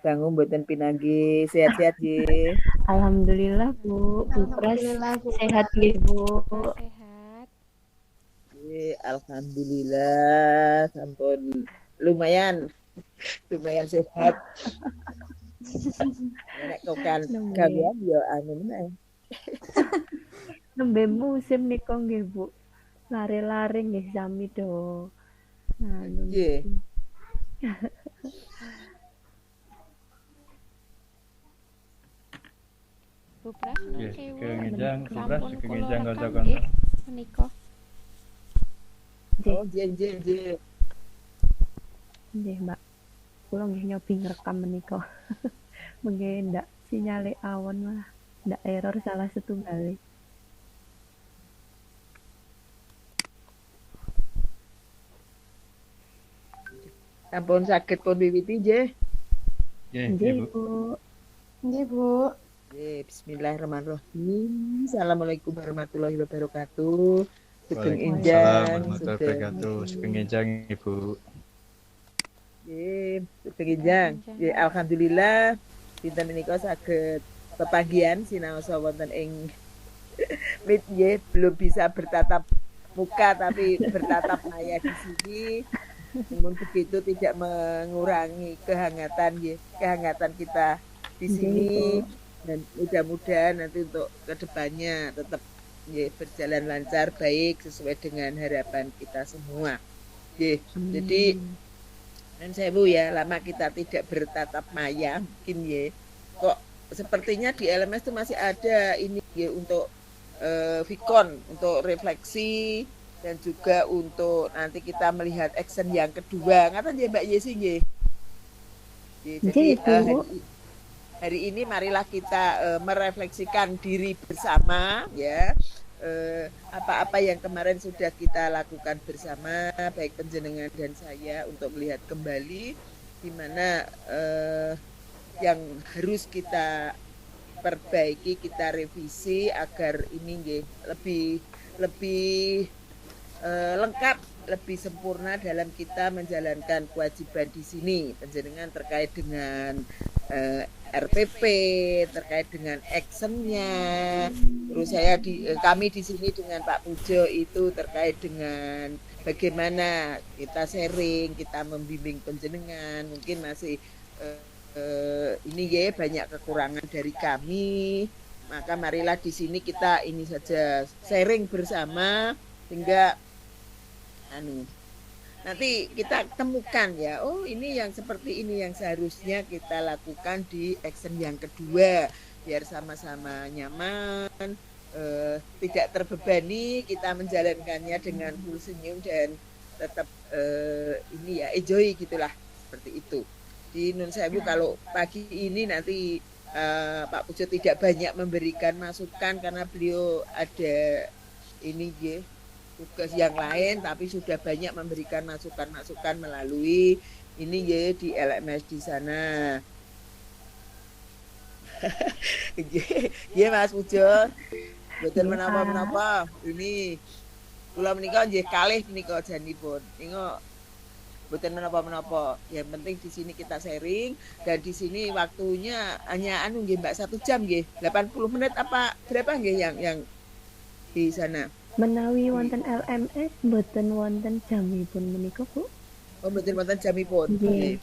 Dangu mboten pinanggih, sehat-sehat nggih. Alhamdulillah Bu, Bu Pras Alhamdulillah Bu sehat nggih Bu. Pras sehat. Nggih, alhamdulillah sampun lumayan, lumayan sehat. Nek kok kan Nembe gawean ya anu meneh. nembe musim nika nggih Bu. Lare-lare nggih sami do. Anu Nggih. niki. Bu Pras nun Yes, sewu. kengejang, Supras, Sampun kula kengejang rekam kanca-kanca. nggih menika. Nggih, Oh, nggih nggih nggih. nggih Mbak. Kula nggih nyobi ngrekam menika. Mengke ndak sinyale awon malah ndak error salah setunggal. Sampun saged pun wiwiti nggih. Nggih Bu. Bu. Nggih Bu. Nggih, bismillahirrahmanirrahim. Assalamualaikum warahmatullahi wabarakatuh. Sugeng Waalaikumsalam enjang, warahmatullahi sugeng wabarakatuh. Kengejang, Ibu. nggih, sugeng enjang. Enjang. Nggih, alhamdulillah dinten menika saged pepanggihan sinaosa wonten ing Mit nggih belum bisa bertatap muka tapi bertatap maya di sini. Namun begitu tidak mengurangi kehangatan nggih, kehangatan kita di sini Nggih, dan mudah-mudahan nanti untuk kedepannya tetap nggih berjalan lancar baik sesuai dengan harapan kita semua. Nggih, jadi Amin. dan saya Bu ya lama kita tidak bertatap maya mungkin ya kok sepertinya di LMS itu masih ada ini ya untuk Vicon untuk refleksi dan juga untuk nanti kita melihat action yang kedua ngaten ya Mbak Yesi nggih. Ya, jadi Nggih Bu. hari ini marilah kita merefleksikan diri bersama ya apa-apa yang kemarin sudah kita lakukan bersama baik penjenengan dan saya untuk melihat kembali di mana yang harus kita perbaiki, kita revisi agar ini nggih, lebih lebih lengkap, lebih sempurna dalam kita menjalankan kewajiban di sini. Penjenengan terkait dengan RPP, terkait dengan actionnya. Terus kami di sini dengan Pak Pujo itu terkait dengan bagaimana kita sharing, kita membimbing penjenengan. Mungkin masih ini ya banyak kekurangan dari kami. Maka marilah di sini kita ini saja sharing bersama sehingga nanti kita temukan ya, oh ini yang seperti ini yang seharusnya kita lakukan di action yang kedua biar sama-sama nyaman, tidak terbebani, kita menjalankannya dengan full senyum dan tetap ini ya enjoy gitulah seperti itu. Di Nun Sewu kalau pagi ini nanti Pak Pujo tidak banyak memberikan masukan karena beliau ada ini ya tugas yang lain tapi sudah banyak memberikan masukan-masukan melalui ini ya di LMS di sana. Iya Mas Pujo, betul menapa-menapa. Ini kula menika nggih kalih menika janipun. Ningo betul menapa-menapa. Yang penting di sini kita sharing dan di sini waktunya hanya nggih Mbak 1 jam nggih. 80 menit apa berapa nggih yang di sana? Menawi wonten LMS mboten wonten jamipun menika Bu. Oh, mboten wonten jamipun. Nggih.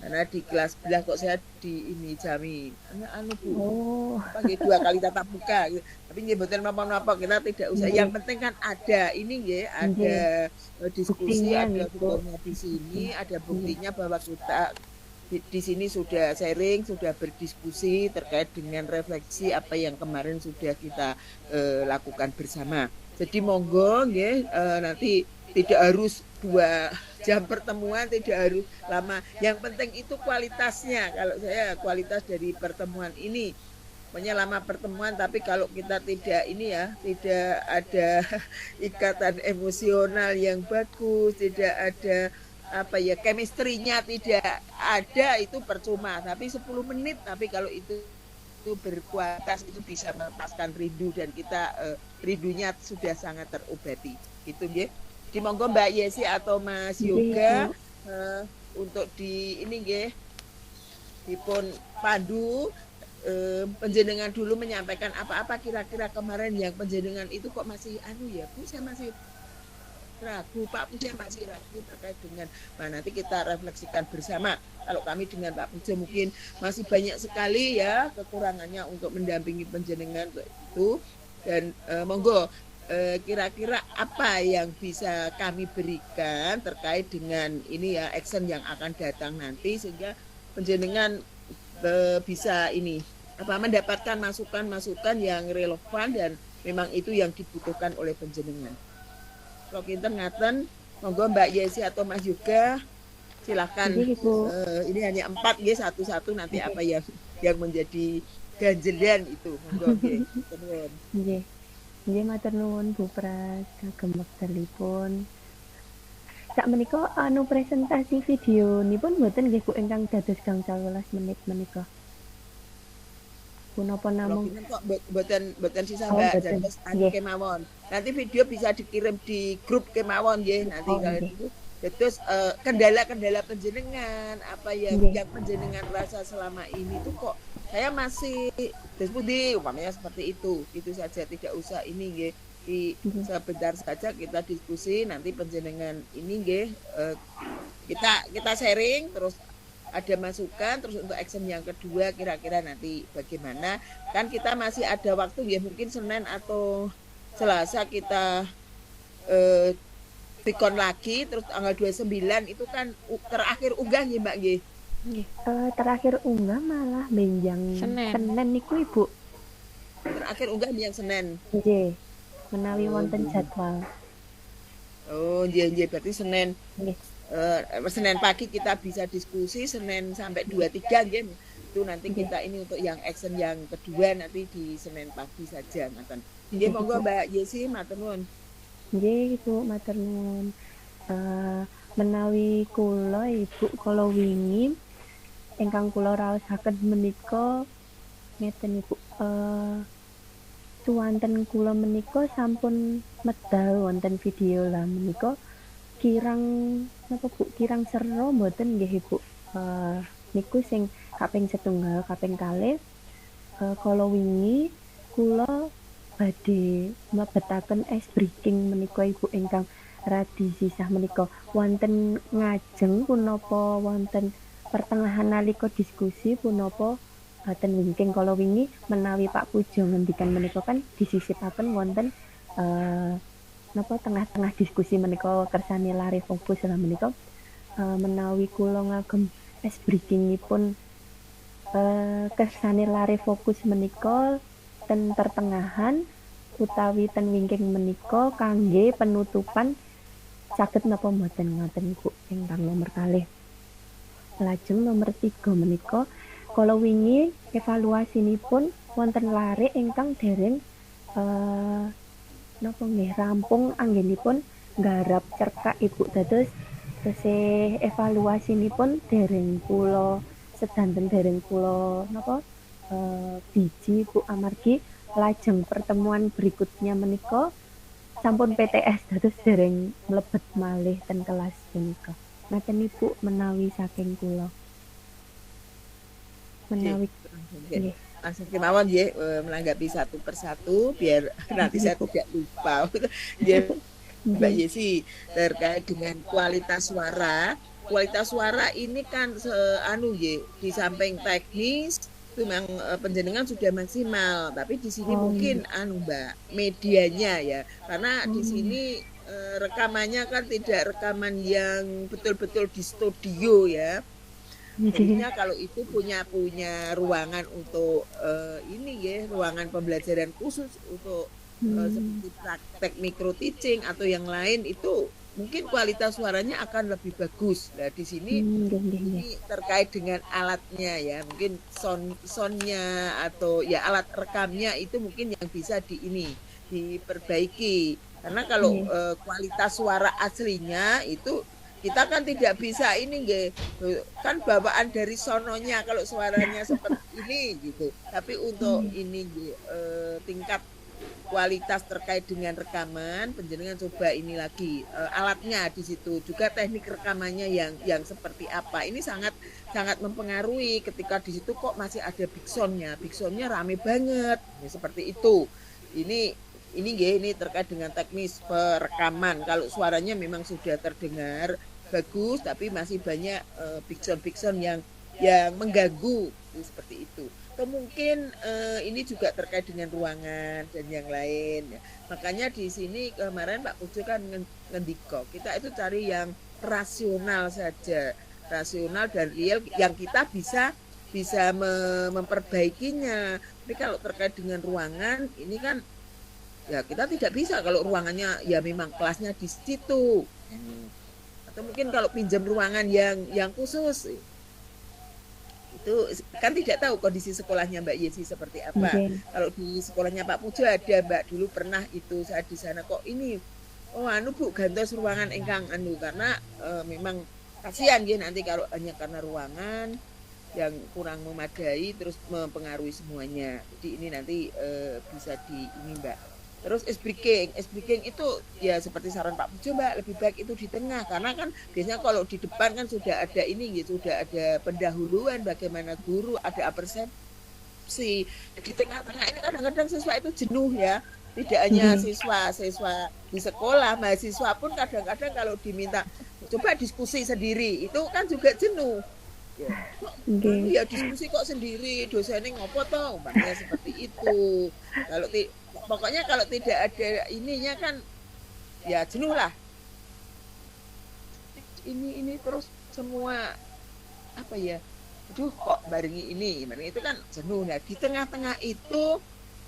Karena di kelas sebelah kok saya di ini jami. Bu. Oh, Apa nggih 2 kali tatap muka gitu. Tapi nggih mboten napa-napa kita tidak usah. nggih. Yang penting kan ada ini nggih, ada diskusi, Buktinya ada nggih, Bu. filmnya di sini, ada buktinya bahwa kita di sini sudah sharing, sudah berdiskusi terkait dengan refleksi apa yang kemarin sudah kita lakukan bersama. Jadi monggo nggih nanti tidak harus 2 jam pertemuan, tidak harus lama. Yang penting itu kualitasnya. Kalau saya kualitas dari pertemuan ini pokoknya lama pertemuan tapi kalau kita tidak ini ya, tidak ada ikatan emosional yang bagus, tidak ada apa ya chemistry-nya tidak ada itu percuma. Tapi 10 menit tapi kalau itu berkualitas itu bisa melepaskan rindu dan kita rindunya sudah sangat terobati gitu nggih. Di monggo Mbak Yesi atau Mas Yoga untuk di ini nggih dipun pandu penjenengan dulu menyampaikan apa-apa kira-kira kemarin yang penjenengan itu kok masih ya Bu, saya masih ragu, Pak Puja masih ragu terkait dengan nanti kita refleksikan bersama. Kalau kami dengan Pak Puja mungkin masih banyak sekali ya kekurangannya untuk mendampingi penjenengan itu, dan monggo kira-kira apa yang bisa kami berikan terkait dengan ini ya action yang akan datang nanti, sehingga penjenengan bisa ini mendapatkan masukan-masukan yang relevan dan memang itu yang dibutuhkan oleh penjenengan. Kalau kita ngaten, monggo Mbak Yesi atau Mas Yoga, silakan. Ini hanya 4 ya, satu-satu nanti apa yang menjadi ganjelan itu. Monggo nggih. Nggih matur nuwun Bu Pras kagem wektalipun. Sak menika presentasi video nipun mboten nggih Bu ingkang dados gangsal 12 menit menika. Punapa namung kok mboten sisa Mbak, dados kemawon. Nanti video bisa dikirim di grup kemawon nggih nanti kalau itu. Terus kendala-kendala penjenengan apa yang penjenengan rasa selama ini tuh kok saya masih diskusi umpamanya seperti itu saja, tidak usah ini nggih. Sebentar saja kita diskusi, nanti penjenengan ini nggih kita sharing, terus ada masukan, terus untuk action yang kedua kira-kira nanti bagaimana, kan kita masih ada waktu ya, mungkin Senin atau Selasa kita dikon lagi, terus tanggal 29 itu kan terakhir unggah nggih Mbak nggih. Terakhir unggah malah benjang Senin niku Ibu. Terakhir unggah yang Senin. Nggih. Menawi wonten jadwal. Oh, nggih berarti Senin. Senin pagi kita bisa diskusi, Senin sampai 23 nggih. Itu nanti kita ini untuk yang action yang kedua nanti di Senin pagi saja ngoten. Nggih monggo Mbak Yesi matur nuwun. Nggih Bu matur nuwun. Menawi kula Ibu kala wingi ingkang kula raosaken menika ngeten Ibu, suwanten kula menika sampun medal wonten video lah menika kirang napa Bu, kirang sero mboten nggih Ibu. Niku sing kaping 1, kaping 2 kala wingi kula badhe mlebetaken ice breaking menika Ibu ingkang radi sisah menika wonten ngajeng punapa wonten pertengahan nalika diskusi punapa ten wingking kala wingi menawi Pak Pujo ngendikan menika kan disisipaken wonten tengah-tengah diskusi menika kersane lare fokus lah menika menawi kula ngagem ice breakingipun kersane lare fokus menika ten pertengahan utawi ten wingking menika kangge penutupan saged napa mboten ngoten Ibu ingkang nomor 2. Lajeng nomor 3 menika kala wingi evaluasinipun wonten lare ingkang dereng rampung anggenipun nggarap cerkak Ibu, dados tesih evaluasinipun dereng kula sedanten dereng kula biji Bu, amargi lajeng pertemuan berikutnya menika sampun PTS dados dereng mlebet malih ten kelas menika. Ngaten Ibu menawi saking kula. Menawi nggih. Langsung kemawon nggih menanggapi satu persatu biar nanti saya tidak lupa. Nggih Mbak Yesi, terkait dengan kualitas suara. Kualitas suara ini kan di samping teknis itu memang penjenengan sudah maksimal, tapi di sini mungkin Mbak medianya ya, karena di sini rekamannya kan tidak rekaman yang betul-betul di studio ya. Jadinya kalau itu punya ruangan untuk ini ya, ruangan pembelajaran khusus untuk seperti praktek micro teaching atau yang lain, itu mungkin kualitas suaranya akan lebih bagus. Nah di sini ini terkait dengan alatnya ya, mungkin soundnya atau ya alat rekamnya itu mungkin yang bisa diperbaiki, karena kalau kualitas suara aslinya itu kita kan tidak bisa ini kan bawaan dari sononya kalau suaranya seperti ini gitu, tapi untuk ini tingkat kualitas terkait dengan rekaman penjenengan coba ini lagi alatnya di situ juga teknik rekamannya yang seperti apa, ini sangat sangat mempengaruhi ketika di situ kok masih ada big soundnya rame banget, ya, seperti itu. Ini terkait dengan teknis perekaman. Kalau suaranya memang sudah terdengar bagus, tapi masih banyak big sound yang mengganggu, seperti itu. Atau mungkin ini juga terkait dengan ruangan dan yang lain. Makanya di sini kemarin Pak Pujo kan ngendiko, kita itu cari yang rasional saja, rasional dan real yang kita bisa memperbaikinya. Tapi kalau terkait dengan ruangan, ini kan ya kita tidak bisa kalau ruangannya ya memang kelasnya di situ. Atau mungkin kalau pinjam ruangan yang khusus, itu kan tidak tahu kondisi sekolahnya Mbak Yesi seperti apa. Kalau di sekolahnya Pak Pujo ada Mbak, dulu pernah itu saya di sana kok ini, Bu gantos ruangan engkang karena memang kasihan ya nanti kalau hanya karena ruangan yang kurang memadai terus mempengaruhi semuanya. Jadi ini nanti bisa ini Mbak. Terus ice breaking itu ya seperti saran Pak Pujo Mbak, lebih baik itu di tengah, karena kan biasanya kalau di depan kan sudah ada ini gitu, sudah ada pendahuluan bagaimana guru, ada persepsi. Di tengah-tengah ini kadang-kadang siswa itu jenuh ya, tidak hanya siswa di sekolah, mahasiswa pun kadang-kadang kalau diminta coba diskusi sendiri itu kan juga jenuh. Ya diskusi kok sendiri, dosennya ngopo toh, umpamanya seperti itu. Pokoknya kalau tidak ada ininya kan ya jenuh lah. Ini terus semua apa ya? Aduh kok barengi ini itu kan jenuh. Nah di tengah-tengah itu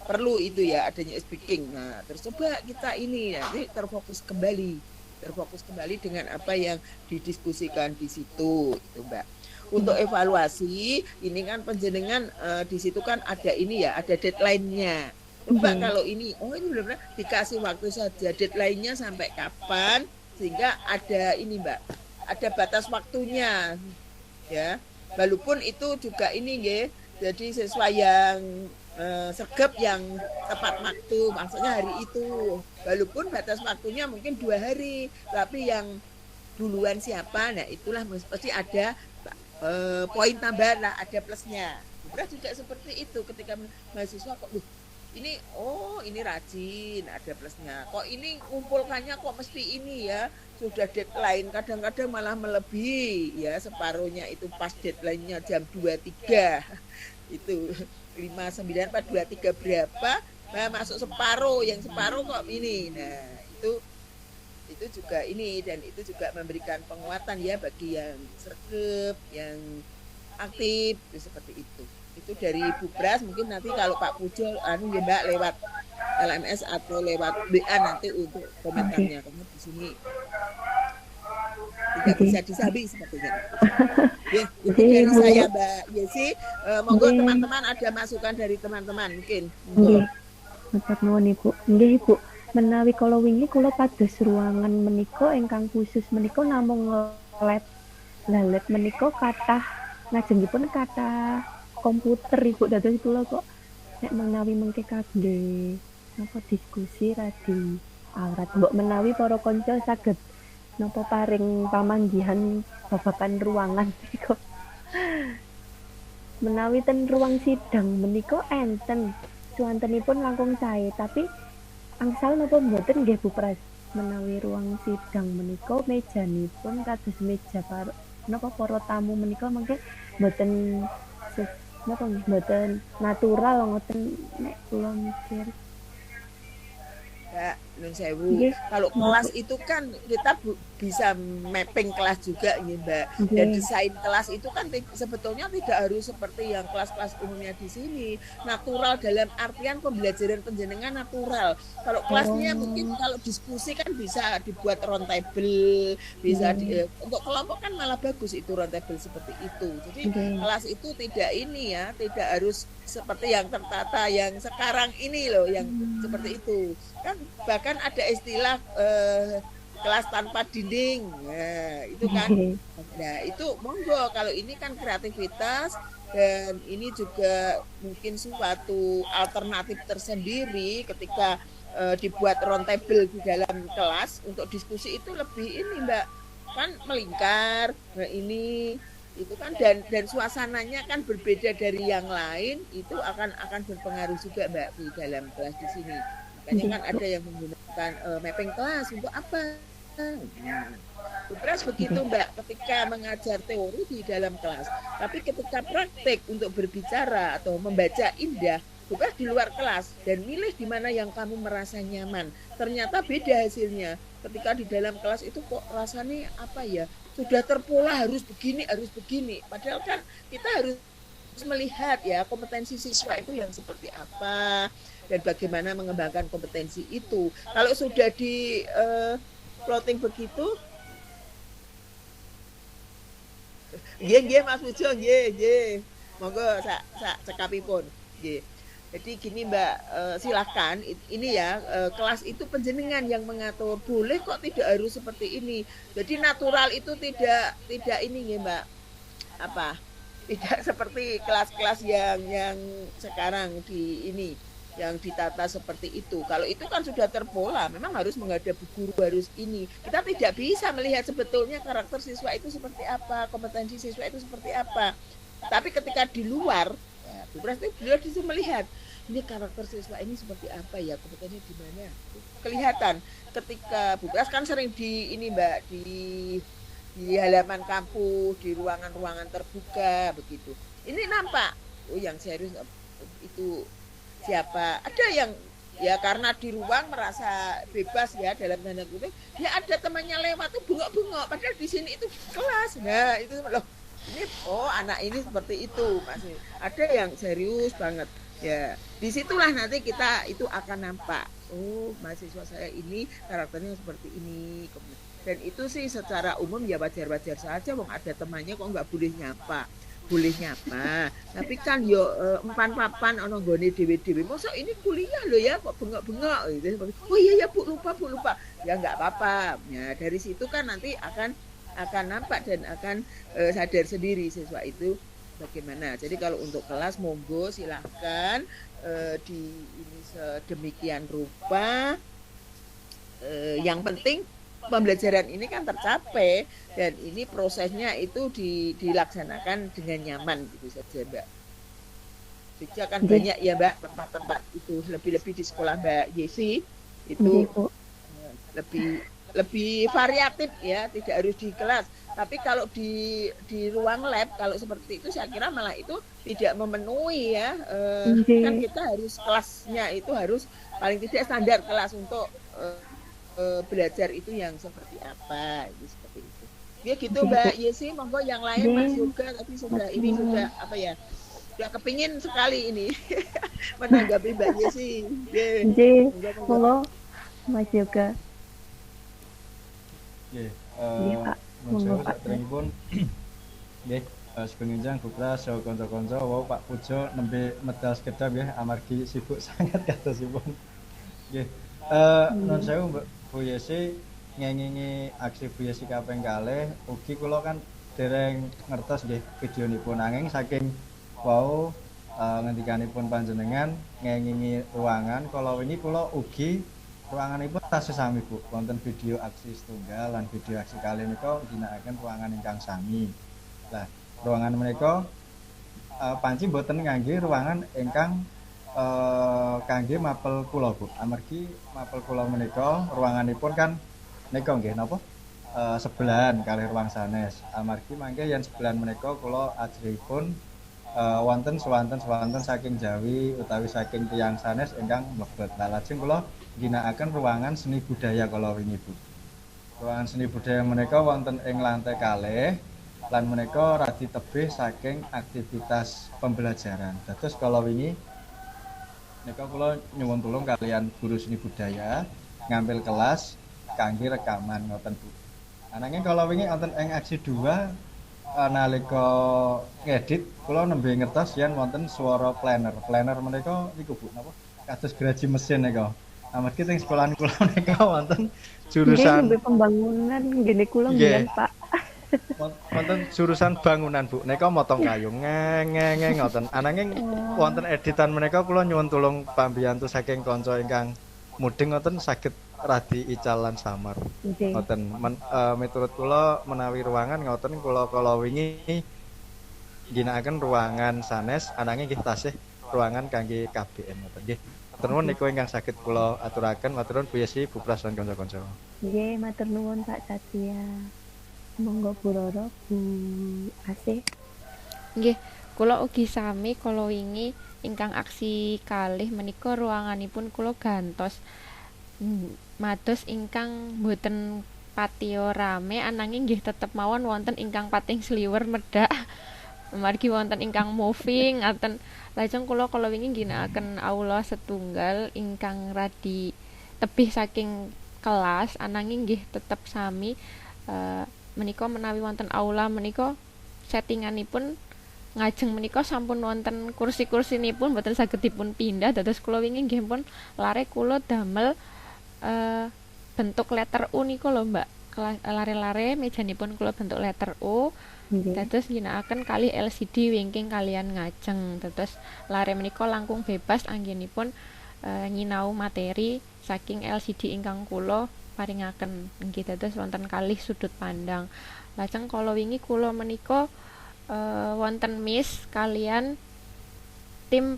perlu itu ya adanya speaking. Nah terus coba kita ini nanti terfokus kembali dengan apa yang didiskusikan di situ itu Mbak. Untuk evaluasi ini kan penjenengan di situ kan ada ini ya, ada deadline-nya. Coba kalau ini benar-benar dikasih waktu saja, deadline-nya sampai kapan, sehingga ada ini Mbak, ada batas waktunya ya. Walaupun itu juga ini ya, jadi siswa yang sergap yang tepat waktu, maksudnya hari itu. Walaupun batas waktunya mungkin 2 hari, tapi yang duluan siapa, nah itulah mesti ada poin tambahan lah, ada plusnya. Beras juga seperti itu ketika mahasiswa kok ini rajin, ada plusnya. Kok ini ngumpulkannya kok mesti ini ya, sudah deadline, kadang-kadang malah melebihi ya, separuhnya itu pas deadline-nya jam 23. Itu 5, 9, 4, 2, 3 berapa, nah masuk separuh, yang separuh kok ini. Nah, itu juga ini, dan itu juga memberikan penguatan ya bagi yang sergap, yang aktif, seperti itu. Itu dari Bu Pras, mungkin nanti kalau Pak Pujo ya Mbak lewat LMS atau lewat WA nanti untuk komentarnya, karena di sini tidak bisa disabi sepertinya. Ya, itu dari saya Mbak Yesi. Monggo teman-teman ada masukan dari teman-teman mungkin. Matur nuwun Ibu. Nggih Ibu, menawi kala wingi kula pados ruangan menika ingkang khusus menika namung lab. Lab menika kathah ngajengipun kathah komputer Ibu, dados kula kok nek menawi mengke kangge napa diskusi radi awrat, mbok menawi para kanca saged napa paring pamanggihan babagan ruangan menika. Menawi ten ruang sidang menika enten cuantenipun langkung sae, tapi angsal napa mboten nggih Bu Pras, menawi ruang sidang menika mejanipun kados meja para tamu menika mengke mboten napa mboten natural ngoten nek kula mikir. Mbak Nun Sewu, kalau kelas itu kan kita bisa mapping kelas juga ya Mbak. Dan desain kelas itu kan sebetulnya tidak harus seperti yang kelas-kelas umumnya di sini. Natural dalam artian pembelajaran penjenengan natural. Kalau kelasnya mungkin kalau diskusi kan bisa dibuat round table, bisa untuk kelompok kan malah bagus itu round table seperti itu. Jadi kelas itu tidak ini ya, tidak harus seperti yang tertata yang sekarang ini loh, yang seperti itu. Kan bahkan ada istilah kelas tanpa dinding. Nah, itu kan. Nah, itu monggo, kalau ini kan kreativitas dan ini juga mungkin suatu alternatif tersendiri ketika dibuat round table di dalam kelas untuk diskusi itu lebih ini Mbak. Kan melingkar. Nah, ini itu kan dan suasananya kan berbeda dari yang lain, itu akan berpengaruh juga Mbak di dalam kelas di sini. Makanya kan ada yang menggunakan mapping kelas untuk apa? Terus begitu Mbak, ketika mengajar teori di dalam kelas, tapi ketika praktek untuk berbicara atau membaca indah, bukan di luar kelas dan milih di mana yang kamu merasa nyaman. Ternyata beda hasilnya. Ketika di dalam kelas itu kok rasanya apa ya? Sudah terpola harus begini. Padahal kan kita harus melihat ya kompetensi siswa itu yang seperti apa dan bagaimana mengembangkan kompetensi itu. Kalau sudah di plotting begitu, nggih Mas Pujo, nggih. Monggo sak cekapipun. Nggih. Jadi gini Mbak, silahkan ini ya kelas itu penjenengan yang mengatur, boleh kok tidak harus seperti ini. Jadi natural itu tidak ini ya Mbak, apa? Tidak seperti kelas-kelas yang sekarang di ini yang ditata seperti itu. Kalau itu kan sudah terpola, memang harus menghadap guru harus ini. Kita tidak bisa melihat sebetulnya karakter siswa itu seperti apa, kompetensi siswa itu seperti apa. Tapi ketika di luar berarti beliau disitu melihat ini karakter siswa ini seperti apa ya, kompetensinya di mana. Kelihatan ketika Bu Pras kan sering di ini Mbak di halaman kampus, di ruangan-ruangan terbuka begitu. Ini nampak oh yang serius itu siapa? Ada yang ya karena di ruang merasa bebas ya dalam tanda kutip, ya ada temannya lewat tuh bengok-bengok padahal di sini itu kelas. Nah, itu loh. Ini anak ini seperti itu masih ada yang serius banget ya, disitulah nanti kita itu akan nampak mahasiswa saya ini karakternya seperti ini. Dan itu sih secara umum ya wajar-wajar saja, wong ada temannya kok nggak boleh nyapa, tapi kan yo empan papan ono nggone dhewe-dhewe mosok ini kuliah loh ya kok bengok-bengok gitu. Oh iya ya Bu lupa ya nggak apa-apa ya, dari situ kan nanti akan nampak dan akan sadar sendiri siswa itu bagaimana. Jadi kalau untuk kelas monggo silahkan di ini sedemikian rupa. Yang penting pembelajaran ini kan tercapai dan ini prosesnya itu dilaksanakan dengan nyaman gitu saja Mbak. Jogja kan banyak ya Mbak tempat-tempat itu, lebih-lebih di sekolah Mbak Yesi itu lebih variatif ya, tidak harus di kelas. Tapi kalau di ruang lab kalau seperti itu saya kira malah itu tidak memenuhi ya. Kan kita harus kelasnya itu harus paling tidak standar kelas untuk belajar itu yang seperti apa, itu seperti itu. Ya gitu Mbak Yesi, monggo yang lain Mas Yoga tadi sudah ini sudah apa ya? Sudah kepingin sekali ini menanggapi Mbak Yesi. Monggo Mas Yoga. Nggih, monggo Pak pun nggih, sepenginjang Bu Pras saha kanca-kanca wau Pak Pujo nembe medal sekedap nggih amargi sibuk sangat katosipun. Nggih. Nun sewu Mbak Bu Yesi ngengingi aksi Bu Yesi kaping kalih ugi kula kan dereng ngertos nggih videonipun nanging saking wau ngendikanipun panjenengan ngengingi ruangan kala wingi kula ugi ruanganipun tasih sami Bu, wonten video aksi setunggal lan video aksi kali menika ginakaken ruangan ingkang sami. Lah, ruangan menika panci mboten ngangge ruangan ingkang kangge mapel kula Bu. Amargi mapel kula menika ruanganipun kan nika nggih napa? Sebelahan kali ruang sanes. Amargi mangke yen sebelahan menika kula ajrihipun wonten swanten saking Jawi utawi saking tiyang sanes ingkang mlebet. Lah lajeng kula ginakaken ruangan seni budaya kala wingi Bu. Ruangan seni budaya menika wonten ing lantai kalih lan menika radi tebih saking aktivitas pembelajaran. Dados kala wingi menika kula nyuwun tulung kalian guru seni budaya ngambil kelas kangge rekaman ngoten Bu. Ananging kala wingi wonten ing aksi 2 nalika ngedit kula nembe ngertos yen wonten swara planner. Planner menika niku Bu napa? Kados geraji mesin nika. Amargi teng sekolahan kula menika wonten jurusan pembangunan ngene kula mbiyen Pak. Wonten jurusan bangunan Bu. Nika motong kayu ngeng ngoten. Ananging wonten editan menika kula nyuwun tulung pambiyantu saking kanca ingkang mudeng ngoten saged radi ical lan samar. Ngoten miturut kula menawi ruangan ngoten kula wingi ginakaken ruangan sanes ananging nggih tasih ruangan kangge KBM ngoten nggih. Matur nuwun niku ingkang saged kula aturaken. Matur nuwun Bu Yesi, Bu Pras lan kanca-kanca. Nggih, matur nuwun Pak Satria. Monggo Bu Roro, Bu Asih. Nggih, kula ugi sami kala wingi ingkang aksi kalih menika ruanganipun kula gantos mados ingkang boten patiya rame ananging nggih tetep mawon wonten ingkang pating sliwer medhak margi wonten ingkang moving ngaten. Lajeng kula wingi ginakaken aula setunggal ingkang radi tebih saking kelas ananging nggih tetep sami menika menawi wonten aula menika settinganipun ngajeng menika sampun wonten kursi-kursinipun boten saged dipun pindah dados kula wingi nggih pun lare kula damel bentuk letter U niku lho Mbak. Lare-lare mejanipun kula bentuk letter U. Dados ginakaken kalih LCD wingking kalian ngajeng. Dados lare menika langkung bebas anggenipun nyinau materi saking LCD ingkang kula paringaken. Nggih dados wonten kalih sudut pandang. Lajeng kala wingi kula menika wonten Miss kalian tim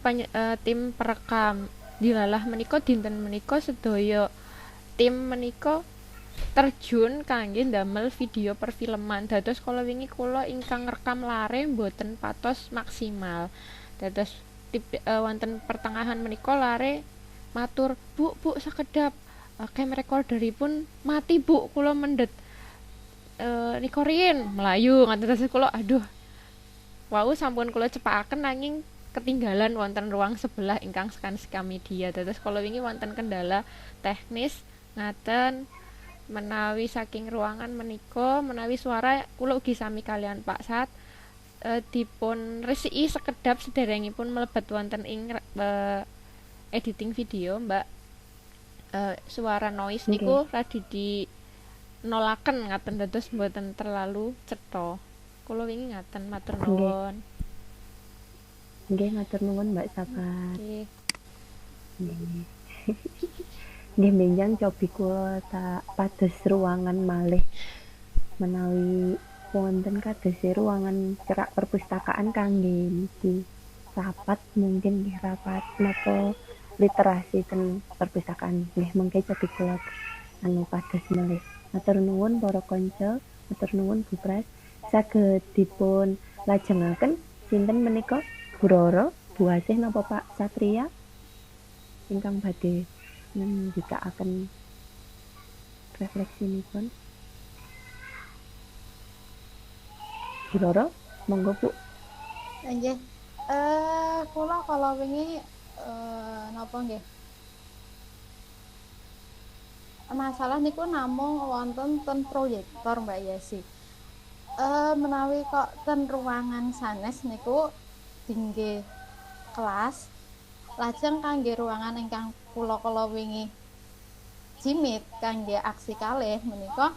perekam. Dilalah menika dinten menika sedaya tim menika terjun kangge ndamel video perfilman. Dados kala wingi kula ingkang rekam lare mboten patos maksimal. Dados wonten pertengahan menika lare matur, "Bu, sakedap cam recorderipun mati, Bu. Kula mendhet nika riyin melayu." Ngaten dados kula aduh. Wau sampun kula cepakaken nanging ketinggalan wonten ruang sebelah ingkang Skanska Media. Dados kala wingi wonten kendala teknis ngaten menawi saking ruangan menika menawi suara kula ugi sami kalian Pak Sat dipun resiki sekedap sederengipun mlebet wonten ing editing video Mbak. Suara noise niku radi di nolaken ngaten dados mboten terlalu cetha. Kula wingi ngaten matur nuwun. Nggih matur nuwun Mbak Sabar. Nggih. Nggih benjang cobi kula tak pados ruangan malih menawi wonten kados ruangan cerak perpustakaan kangge niki rapat mungkin nggih rapat napa literasi ten perpustakaan nggih mengke cobi kula anu pados malih. Matur nuwun para kanca, matur nuwun Bu Pras saged dipun lajengaken sinten menika Bu Roro, Bu Asih napa Pak Satria ingkang badhe nyandhikaken refleksinipun. Bu Roro, monggo Bu. Nggih. Kula kala wingi napa nggih? Masalah niku namung wonten ten proyektor Mbak Yesi. Menawi kok ten ruangan sanes niku tinggi kelas lajeng kangge ruangan ingkang kula wingi jimit kangge aksi kalih menika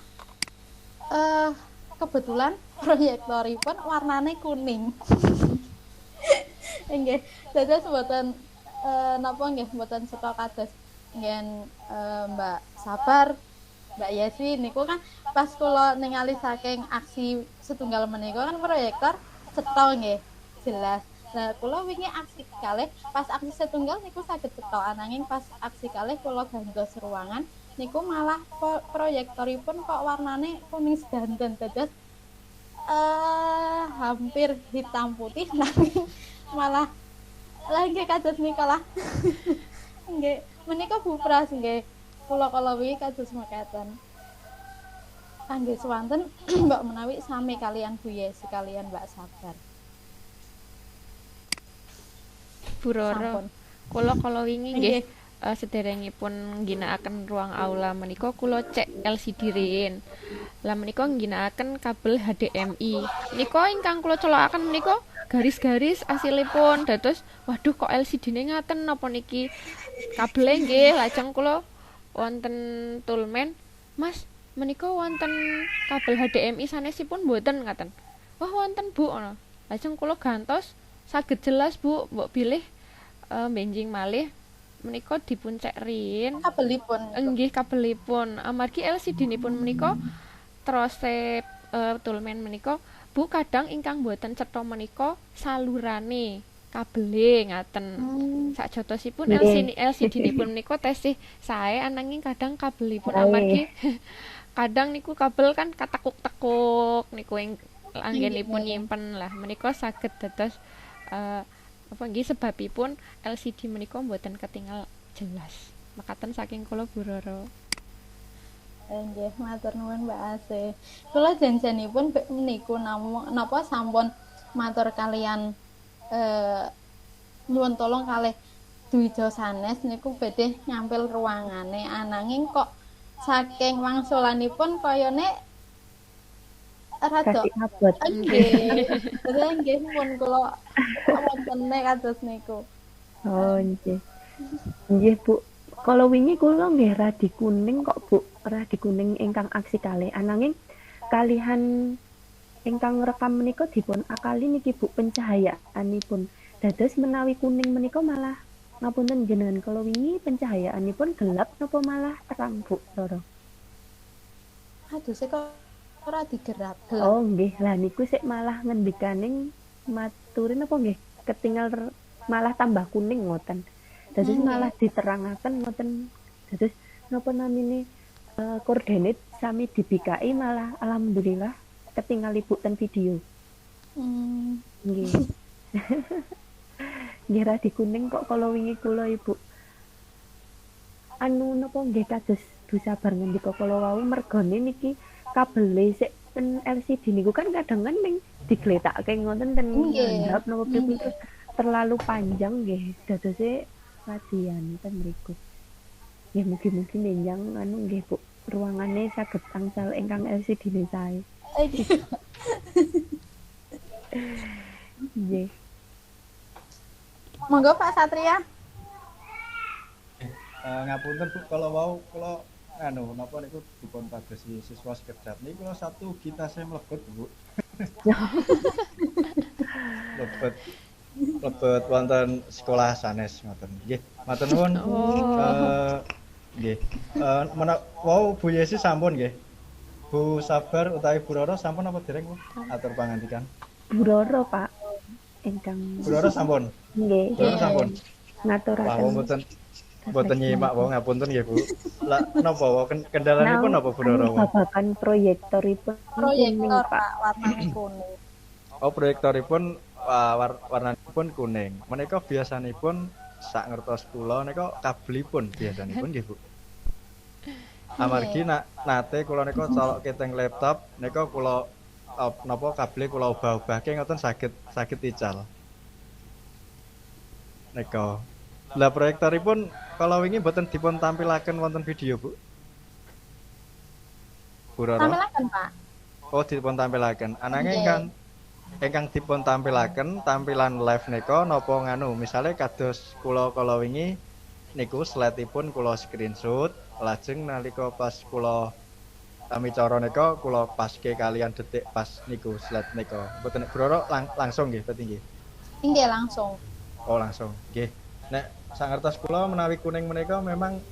kebetulan proyektoripun warnane kuning. Nggih, dados mboten napa nggih mboten cetha kados ngen Mbak Sabar, Mbak Yesi niku kan pas kula ningali saking aksi setunggal menika kan proyektor cetha nggih jelas. Nah, kula wingi aksi kalih pas aksi setunggal niku saged cetha ananging pas aksi kalih kula gantos ruangan niku malah proyektoripun kok warnane kuning sedanten dados hampir hitam putih nanging malah lagi kados nika lah. Nggih, menika Bu Pras nggih. Kula wingi kados makaten. Kangge swanten Mbak menawi sami kalian Bu Yesi kalian Mbak Sabar. Bu Roro, kula wingi nggih sederengipun ngginakaken ruang aula menika kula cek LCD riyin. Lah menika ngginakaken kabel HDMI. Nika ingkang kula colokaken menika garis-garis asilipun dados waduh kok LCD-ne ngaten napa niki kabele nggih lajeng kula wonten tulmen Mas menika wonten kabel HDMI sanesipun mboten ngaten. Wah wonten Bu ngono. Lajeng kula gantos saged jelas Bu mbok bilih benjing malih menika dipun cek riyin Kabelipun. Nggih kabelipun amargi LCD nipun menika terose tulmen menika Bu kadang ingkang boten cetha menika salurane kabele ngaten. Sakjotosipun LCD-nipun menika tesih sae ananging kadang kabelipun amargi kadang niku kabel kan katekuk-tekuk niku ing anggenipun nyimpen lah menika saged dados apa nggih sebabipun LCD menika mboten ketingal jelas. Mekaten saking kula Bu Roro. Nggih, matur nuwun Mbak Ase. Kula janjenipun niku napa sampun matur kalian nyuwun tolong kalih Dwija sanes niku badhe nyampil ruangane ananging kok saking wangsulanipun kayane rada abot. Nggih. Nggih pun kula wontene kados niku. Oh, nggih. Nggih, Bu. Kalau wingi kula nggih radi kuning kok Bu, radi kuning ingkang aksi kalih. Ananging kalihan ingkang rekam menika dipun akali niki Bu pencahayaanipun. Dados menawi kuning menika malah ngapunten jenengan kalau wingi pencahayaanipun gelap napa malah terang Bu Roro? Aduh kok ora digerak gelap. Oh nggih, lah niku sik malah ngendikaning maturin apa nggih ketinggal malah tambah kuning ngoten. Dados malah diterangaken ngoten. Dados napa namine koordinat sami dibikai malah alhamdulillah ketinggal ibu ten video. Nggih. Nggih radi kuning kok kalau wingi kula Ibu. Anu napa nggih kados Bu sabar ngendika kala wau mergane niki kabele sik ten LCD niku kan kadang kan ning digletake ngoten ten ngandhap napa pipi terlalu panjang nggih dadose radian ten mriku. Nggih mugi-mugi menjang anu nggih Bu ruangane saged angsal ingkang LCD ne sae. Nggih. Monggo Pak Satria. Ngapunten Bu kalau wau kula anu napa niku dipun padosi siswa sekedap niku kula satu kita saya mlebet Bu. Lebet wonten sekolah sanes ngoten. Nggih, matur nuwun. Nggih. Wau Bu Yesi sampun nggih. Bu Sabar utawi Bu Roro sampun apa dereng Bu? Atur pangandikan. Bu Roro Pak. Ingkang Bu Roro sampun. Nggih. Bu Roro sampun. Ngaturaken. Mboten nyimak wong ngapunten nggih Bu. Lah napa wae kendalanipun napa Bu Roro? Babagan proyektoripun Proyektor Pak warna kuning. Oh, proyektoripun warnanipun kuning. Menika biasanipun sak ngertos kula nika kabelipun biasanipun nggih Bu. Amargi nate kula nika colokke teng laptop nika kula napa kabel kula ubah-ubahke ngoten saged ical. Nika. Lah proyektoripun kalau wingi mboten dipun tampilaken wonten video, Bu. Bu Roro. Tampilaken, Pak. Oh, dipun tampilaken. Ananging kan ingkang dipun tampilaken tampilan live nika napa nganu, misale kados kula kala wingi niku slide-ipun kula screenshot, lajeng nalika pas kula micara nika kula paske kalian detik pas niku slide nika. Mboten Bu Roro langsung nggih, berarti nggih. Nggih langsung. Oh, langsung. Nggih. Nek sangertos kula menawi kuning menika memang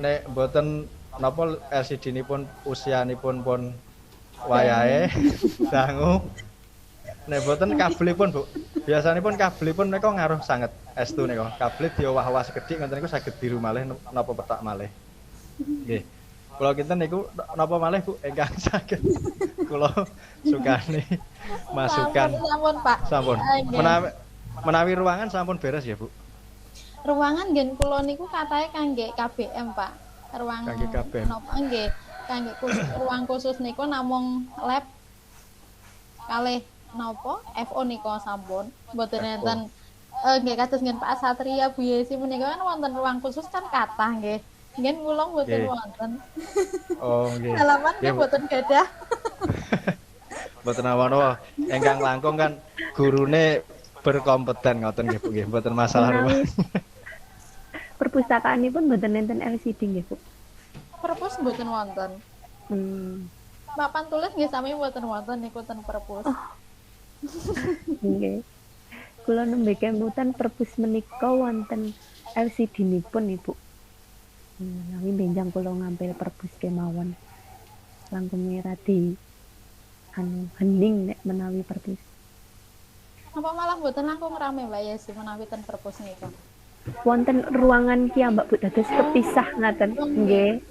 nek mboten napa LCD-nipun usianipun pun wayahe dangu. Nek mboten kabelipun Bu. Biasanipun kabelipun menika ngaruh sanget estu nika. Kabel diowah-owah sekedhik ngoten niku saged biru malih napa petak malih. Nggih. Kula kinten niku napa malih Bu ingkang saged kula sukani masukan. Sampun Pak. Sampun. Menawi ruangan sampun beres ya Bu. Ruangan nggih kula niku katahe kangge KBM, Pak. Ruang kangge KBM. Napa nggih? Kangge ruang khusus niku namung lab kalih napa FO niku sampun. Mboten enten nggih kados ngen Pak Satria Bu Yesi menika kan wonten ruang khusus kan kathah nggih. Nggih kula mboten wonten. Oh nggih. Halaman nggih mboten gadah. Mboten awan-awan. Ingkang langkung kan gurune berkompeten ngoten nggih Bu nggih, mboten masalah ruang. Perpustakaanipun mboten enten LCD nggih, Bu. Perpus mboten wonten. Papan tulis nggih sami mboten wonten niku ten perpus. Nggih. Kula nembe kemputan perpus menika wonten LCD-nipun, Ibu. Nami benjang kula ngambil perpus kemawon. Langkung radi hening nek menawi perpus. Apa malah mboten langkung rame Mbak Yesi menawi ten perpus niku? Wonten ruangan ki Mbak Bu dados kepisah ngaten. Nggih.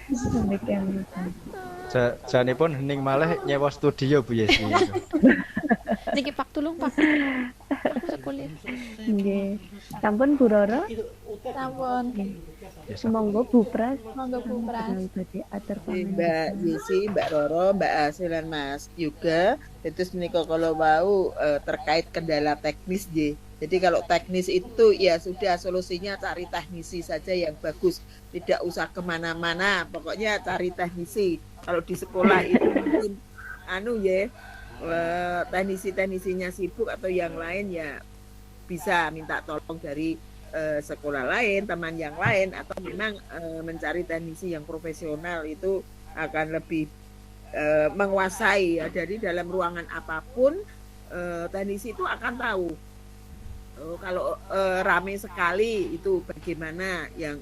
Sampai kiamatan. Janipun hening malih nyewa studio Bu Yesi. Niki Pak tulung Pak. Aku sekuliah. Nggih. Sampun Bu Roro. Sampun. Monggo Bu Pras. Monggo Bu Pras. Badhe atur Mbak Yesi, Mbak Roro, Mbak Asih lan Mas Yoga. Terus menika kalau mau terkait kendala teknis nggih. Jadi kalau teknis itu ya sudah solusinya cari teknisi saja yang bagus, tidak usah kemana-mana, pokoknya cari teknisi. Kalau di sekolah itu mungkin ya teknisinya sibuk atau yang lain ya bisa minta tolong dari sekolah lain, teman yang lain, atau memang mencari teknisi yang profesional itu akan lebih menguasai ya. Jadi dalam ruangan apapun teknisi itu akan tahu. Kalau rame sekali itu bagaimana, yang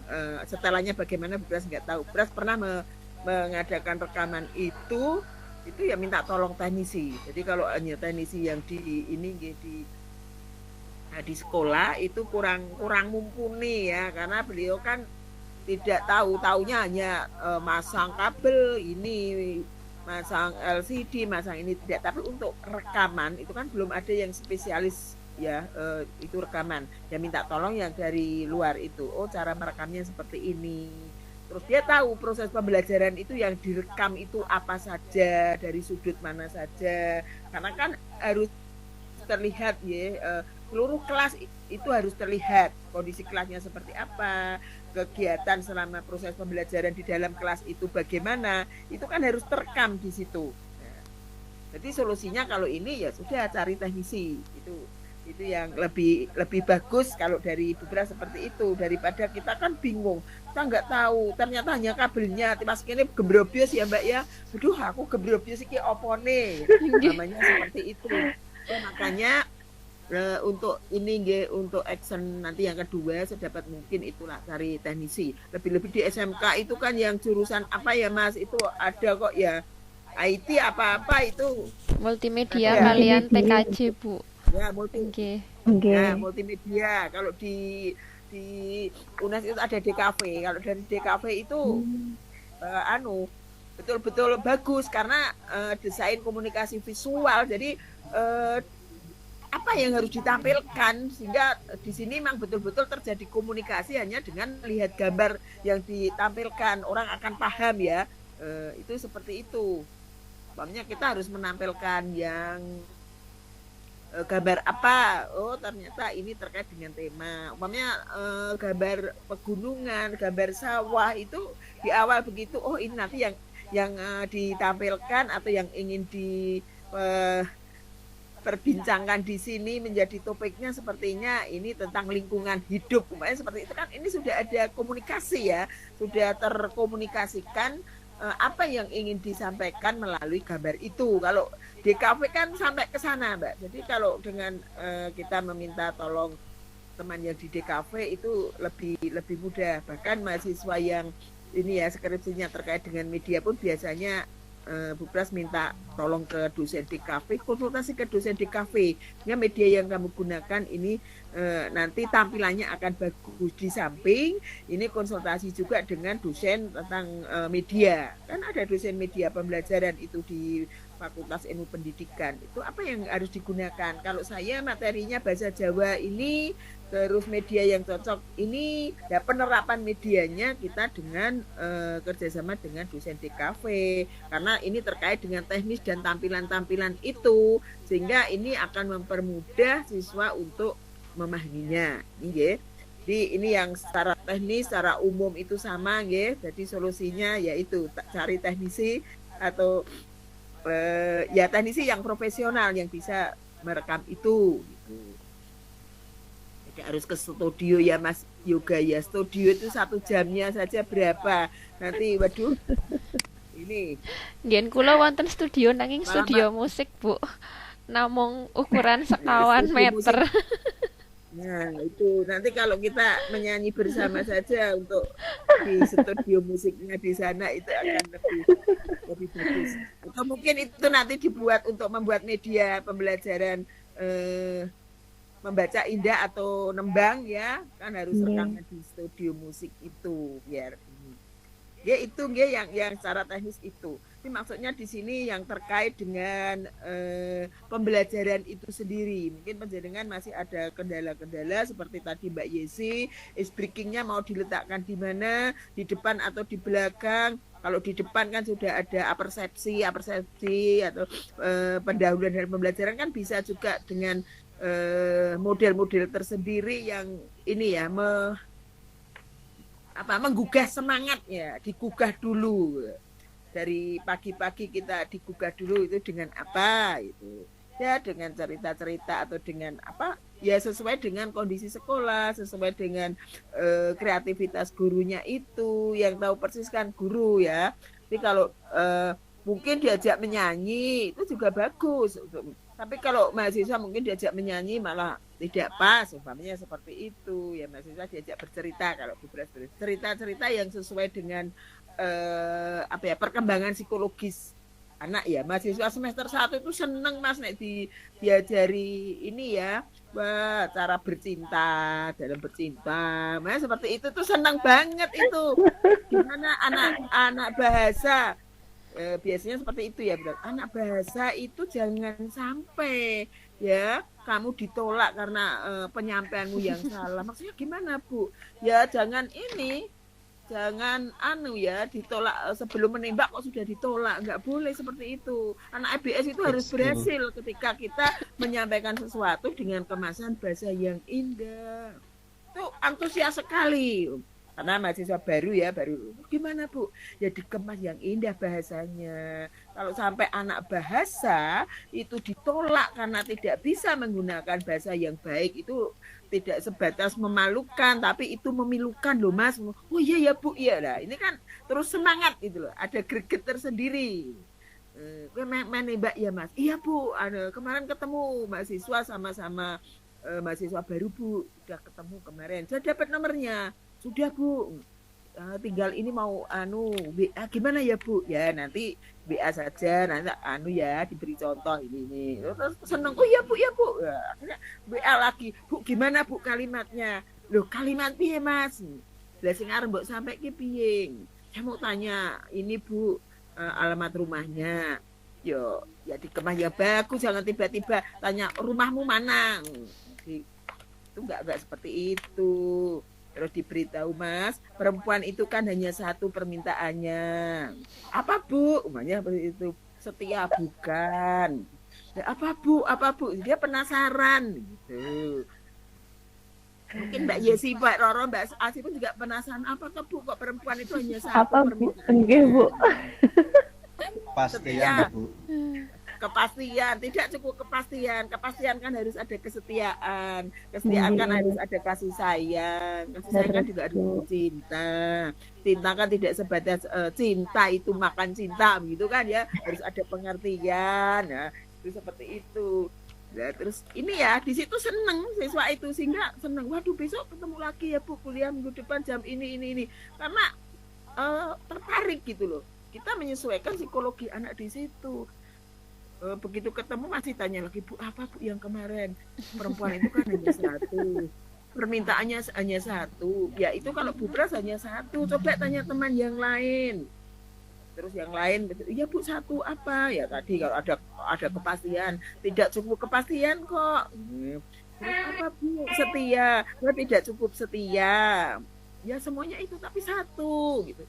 setelahnya bagaimana Beras nggak tahu. Beras pernah mengadakan rekaman itu ya minta tolong teknisi. Jadi kalau hanya teknisi yang di sekolah itu kurang mumpuni ya, karena beliau kan tidak taunya hanya masang kabel ini, masang LCD, masang ini tidak. Tapi untuk rekaman itu kan belum ada yang spesialis ya, itu rekaman. Dia minta tolong yang dari luar itu. Oh, cara merekamnya seperti ini. Terus dia tahu proses pembelajaran itu yang direkam itu apa saja, dari sudut mana saja. Karena kan harus terlihat ya, seluruh kelas itu harus terlihat kondisi kelasnya seperti apa, kegiatan selama proses pembelajaran di dalam kelas itu bagaimana, itu kan harus terekam di situ. Nah, jadi solusinya kalau ini ya sudah cari teknisi, itu yang lebih bagus kalau dari Ibu Bra seperti itu, daripada kita kan bingung, kita nggak tahu ternyata hanya kabelnya mas kene gebrobios ya Mbak ya, aduh aku gebrobios iki opone, namanya seperti itu. Makanya untuk ini untuk action nanti yang kedua sedapat mungkin itulah cari teknisi. Lebih-lebih di SMK itu kan yang jurusan apa ya Mas, itu ada kok ya, IT apa-apa itu multimedia kalian TKJ Bu. Ya, Nggih. Multimedia. Kalau di UNES itu ada DKV. Kalau dari DKV itu betul-betul bagus karena desain komunikasi visual. Jadi apa yang harus ditampilkan sehingga di sini memang betul-betul terjadi komunikasi hanya dengan melihat gambar yang ditampilkan, orang akan paham ya. Itu seperti itu. Makanya kita harus menampilkan yang gambar apa, oh ternyata ini terkait dengan tema. Umpamanya gambar pegunungan, gambar sawah itu di awal begitu, oh ini nanti yang ditampilkan atau yang ingin diperbincangkan di sini menjadi topiknya sepertinya ini tentang lingkungan hidup. Umpamanya seperti itu kan, ini sudah ada komunikasi ya, sudah terkomunikasikan apa yang ingin disampaikan melalui gambar itu. Kalau DKV kan sampai ke sana Mbak. Jadi kalau dengan kita meminta tolong teman yang di DKV itu lebih mudah. Bahkan mahasiswa yang ini ya skripsinya terkait dengan media pun biasanya Bu Pras minta tolong ke dosen DKV, konsultasi ke dosen DKV. Sehingga media yang kamu gunakan ini nanti tampilannya akan bagus. Di samping ini konsultasi juga dengan dosen tentang media. Kan ada dosen media pembelajaran itu di Fakultas Ilmu Pendidikan. Itu apa yang harus digunakan? Kalau saya materinya bahasa Jawa ini, terus media yang cocok ini, ya penerapan medianya kita dengan kerjasama dengan dosen DKV. Karena ini terkait dengan teknis dan tampilan-tampilan itu, sehingga ini akan mempermudah siswa untuk memahaminya. Jadi ini yang secara teknis, secara umum itu sama, jadi solusinya yaitu cari teknisi atau ya teknisi yang profesional yang bisa merekam itu gitu. Jadi harus ke studio ya Mas Yoga ya, studio itu 1 jamnya saja berapa nanti, waduh ini Nggih kula wonten studio nanging studio musik Bu, namung ukuran sekawan meter. Nah itu nanti kalau kita menyanyi bersama saja untuk di studio musiknya di sana itu akan lebih bagus. Atau mungkin itu nanti dibuat untuk membuat media pembelajaran membaca indah atau nembang ya, kan harus rekaman di studio musik itu biar ini. Ya itu yang secara teknis itu. Tapi maksudnya di sini yang terkait dengan pembelajaran itu sendiri. Mungkin panjenengan masih ada kendala-kendala seperti tadi Mbak Yesi, is breakingnya mau diletakkan di mana, di depan atau di belakang. Kalau di depan kan sudah ada apersepsi atau pendahuluan dari pembelajaran, kan bisa juga dengan model-model tersendiri yang ini ya menggugah semangat ya, digugah dulu. Dari pagi-pagi kita digugah dulu itu dengan apa itu. Ya dengan cerita-cerita atau dengan apa? Ya sesuai dengan kondisi sekolah, sesuai dengan kreativitas gurunya itu, yang tahu persis kan guru ya. Jadi kalau mungkin diajak menyanyi itu juga bagus. Tapi kalau mahasiswa mungkin diajak menyanyi malah tidak pas, umpamanya seperti itu. Ya mahasiswa diajak bercerita, kalau cerita-cerita yang sesuai dengan perkembangan psikologis anak ya. Mahasiswa semester 1 itu seneng Mas nek diajari ini ya, cara bercinta, dalam bercinta. Makanya seperti itu tuh seneng banget itu. Gimana anak bahasa biasanya seperti itu ya, bilang anak bahasa itu jangan sampai ya kamu ditolak karena penyampaianmu yang salah. Maksudnya gimana Bu? Ya jangan ditolak sebelum menembak kok sudah ditolak, nggak boleh seperti itu. Anak IBS itu harus berhasil ketika kita menyampaikan sesuatu dengan kemasan bahasa yang indah. Itu antusias sekali. Karena mahasiswa baru gimana Bu? Ya dikemas yang indah bahasanya. Kalau sampai anak bahasa itu ditolak karena tidak bisa menggunakan bahasa yang baik, itu tidak sebatas memalukan, tapi itu memilukan loh Mas. Oh iya ya Bu, iya lah. Ini kan terus semangat gitu loh. Ada greget tersendiri. Menembak ya Mas. Iya Bu, kemarin ketemu mahasiswa sama-sama mahasiswa baru Bu, sudah ketemu kemarin. Saya dapat nomornya. Sudah Bu, tinggal ini mau WA gimana ya Bu? Ya nanti WA saja, nanti ya diberi contoh ini. Terus seneng, oh ya Bu. Ya, akhirnya WA lagi, Bu gimana Bu kalimatnya? Loh kalimat piye Mas? Lah sing arep mbok sampai ki piye? Saya mau tanya, ini Bu alamat rumahnya. Yo, ya dikemas ya bagus, jangan tiba-tiba tanya rumahmu mana. Itu enggak seperti itu. Terus diberitahu Mas, perempuan itu kan hanya satu permintaannya. Apa Bu? Umumnya seperti itu. Setia bukan. Ya, apa Bu? Dia penasaran gitu. Mungkin Mbak Yesi, Mbak Roro, Mbak Asi pun juga penasaran. Apa Bu kok perempuan itu hanya satu permintaan? Enggak Bu. Pastian Bu. Kepastian, tidak cukup kepastian kan harus ada kesetiaan kan harus ada kasih sayang kan juga harus cinta kan tidak sebatas cinta itu makan cinta begitu kan ya, harus ada pengertian ya, itu seperti itu. Nah, terus ini ya di situ seneng siswa itu, sehingga seneng, waduh besok ketemu lagi ya Bu, kuliah minggu depan jam ini karena tertarik gitu loh. Kita menyesuaikan psikologi anak di situ. Begitu ketemu masih tanya lagi, Bu apa Bu yang kemarin, perempuan itu kan hanya satu, permintaannya hanya satu, ya itu kalau Bupras hanya satu, coba tanya teman yang lain. Terus yang lain, iya Bu satu apa ya, tadi kalau ada kepastian, tidak cukup kepastian kok. Terus apa Bu, setia, tidak cukup setia, ya semuanya itu tapi satu gitu.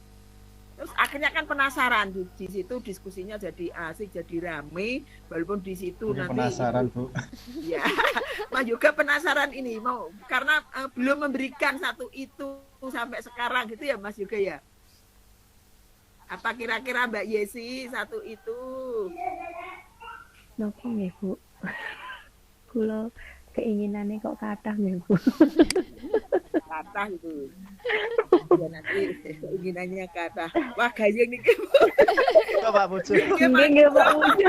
Terus akhirnya kan penasaran di situ, diskusinya jadi asik, jadi rame, walaupun di situ ini nanti penasaran Bu. Ya, Mas juga penasaran ini mau karena belum memberikan satu itu sampai sekarang gitu ya Mas juga ya. Apa kira-kira Mbak Yesi satu itu? Nopo nggih Bu? Kula keinginannya kok kathah nggih Bu. Kathah itu. Ya nanti keinginannya kathah. Wah gayeng niki. Coba Pucu. Nggih Pak Pucu.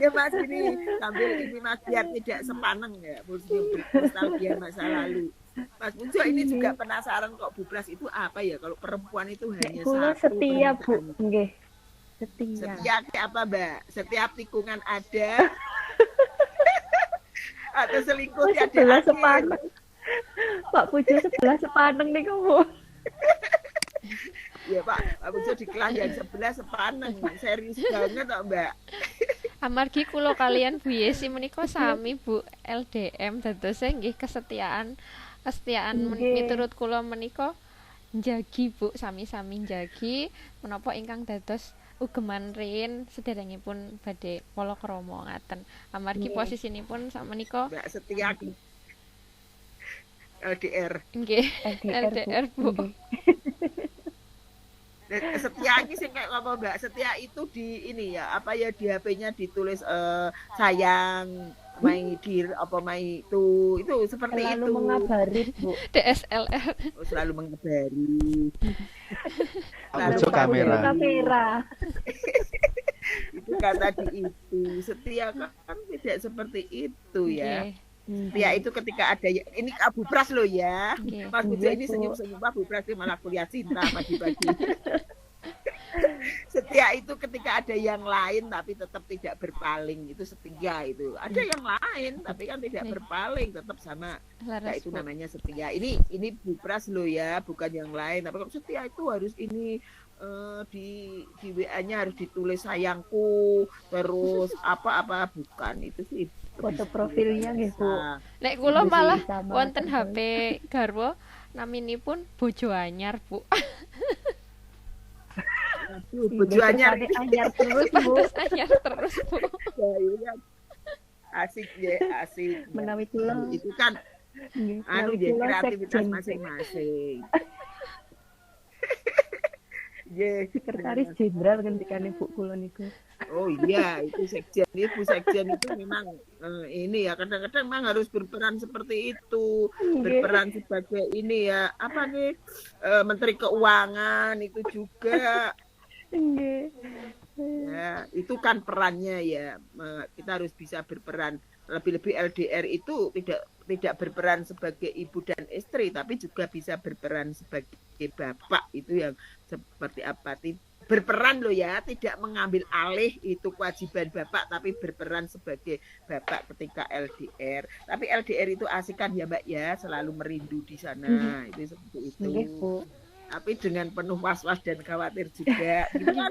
Ya Mas ini sambil ini Mas biar tidak sepaneng ya, nostalgia masa lalu. Mas Pucu ini juga penasaran kok Bupras itu apa ya, kalau perempuan itu hanya Kula satu. setia Bu, nggih. Setia. Setia kayak apa, Mbak? Setiap tikungan ada atau selingkuh tiada Sebelah akhir? sepaneng. Pak Pujo sebelah sepaneng nih kamu. Ya Pak Pujo di kelas yang sebelah sepaneng. Serius banget kok, Mbak. Amargi kula kalian Bu Yesi menika sami Bu LDM dados nggih kesetiaan Nggih. miturut kula menika njagi Bu, sami-sami njagi menapa ingkang dados ugeman rin sederengipun badhe palakrama ngaten. Amargi Nggih. posisinipun sak menika Mbak setia LDR. nggih LDR Bu. Nggih. Setia ini sih kayak apa, Mbak? Setia itu di ini ya, apa ya, di HP-nya ditulis sayang, mai dir apa mai itu seperti Selalu itu. mengabari, Bu. DSLR. Oh, selalu mengabari. Selalu Pujo kamera. Kamera. Itu kata di itu. Setia kan tidak seperti itu ya. Nggih. Setia itu ketika ada ini Abu Pras loh ya. Nggih. Mas Pujo ini Iya, Bu. senyum-senyum, Abu Pras dia malah kuliah cinta pagi-pagi. Setia itu ketika ada yang lain tapi tetap tidak berpaling, itu setia itu. Ada yang lain tapi kan tidak berpaling, tetap sama. Nah, Laras itu Bu. namanya setia. Ini Bu Pras loh ya, bukan yang lain. Tapi kalau setia itu harus ini di WA-nya harus ditulis sayangku, terus apa-apa, bukan itu sih. Foto profilnya nggih, Bu. Nah, Nek kula Bisa malah sama wonten terus. HP garwa naminipun bojo anyar Bu. aduh, bojo anyar Berkali anyar terus, Bu. Pantes anyar terus Bu. ya, ini kan asik ya, asik. Menawi kula Itu kan nggih, anu menawi ya, kula kreativitas sekjen, masing-masing. Ye, Sekretaris Jenderal ngendikane Bu kula niku. oh iya, itu sekjen. Ibu sekjen itu memang ini ya, kadang-kadang memang harus berperan seperti itu. Nggih. Berperan sebagai ini ya, apa nih, Menteri Keuangan itu juga. Nggih. Ya, itu kan perannya ya. Kita harus bisa berperan. Lebih-lebih LDR itu tidak berperan sebagai ibu dan istri, tapi juga bisa berperan sebagai bapak. Itu yang seperti apa? Berperan loh ya, tidak mengambil alih itu kewajiban bapak, tapi berperan sebagai bapak ketika LDR. Tapi LDR itu asik kan ya Mbak ya, selalu merindu di sana. Itu seperti itu. Nggih, Bu. Tapi dengan penuh was-was dan khawatir juga, gitu kan?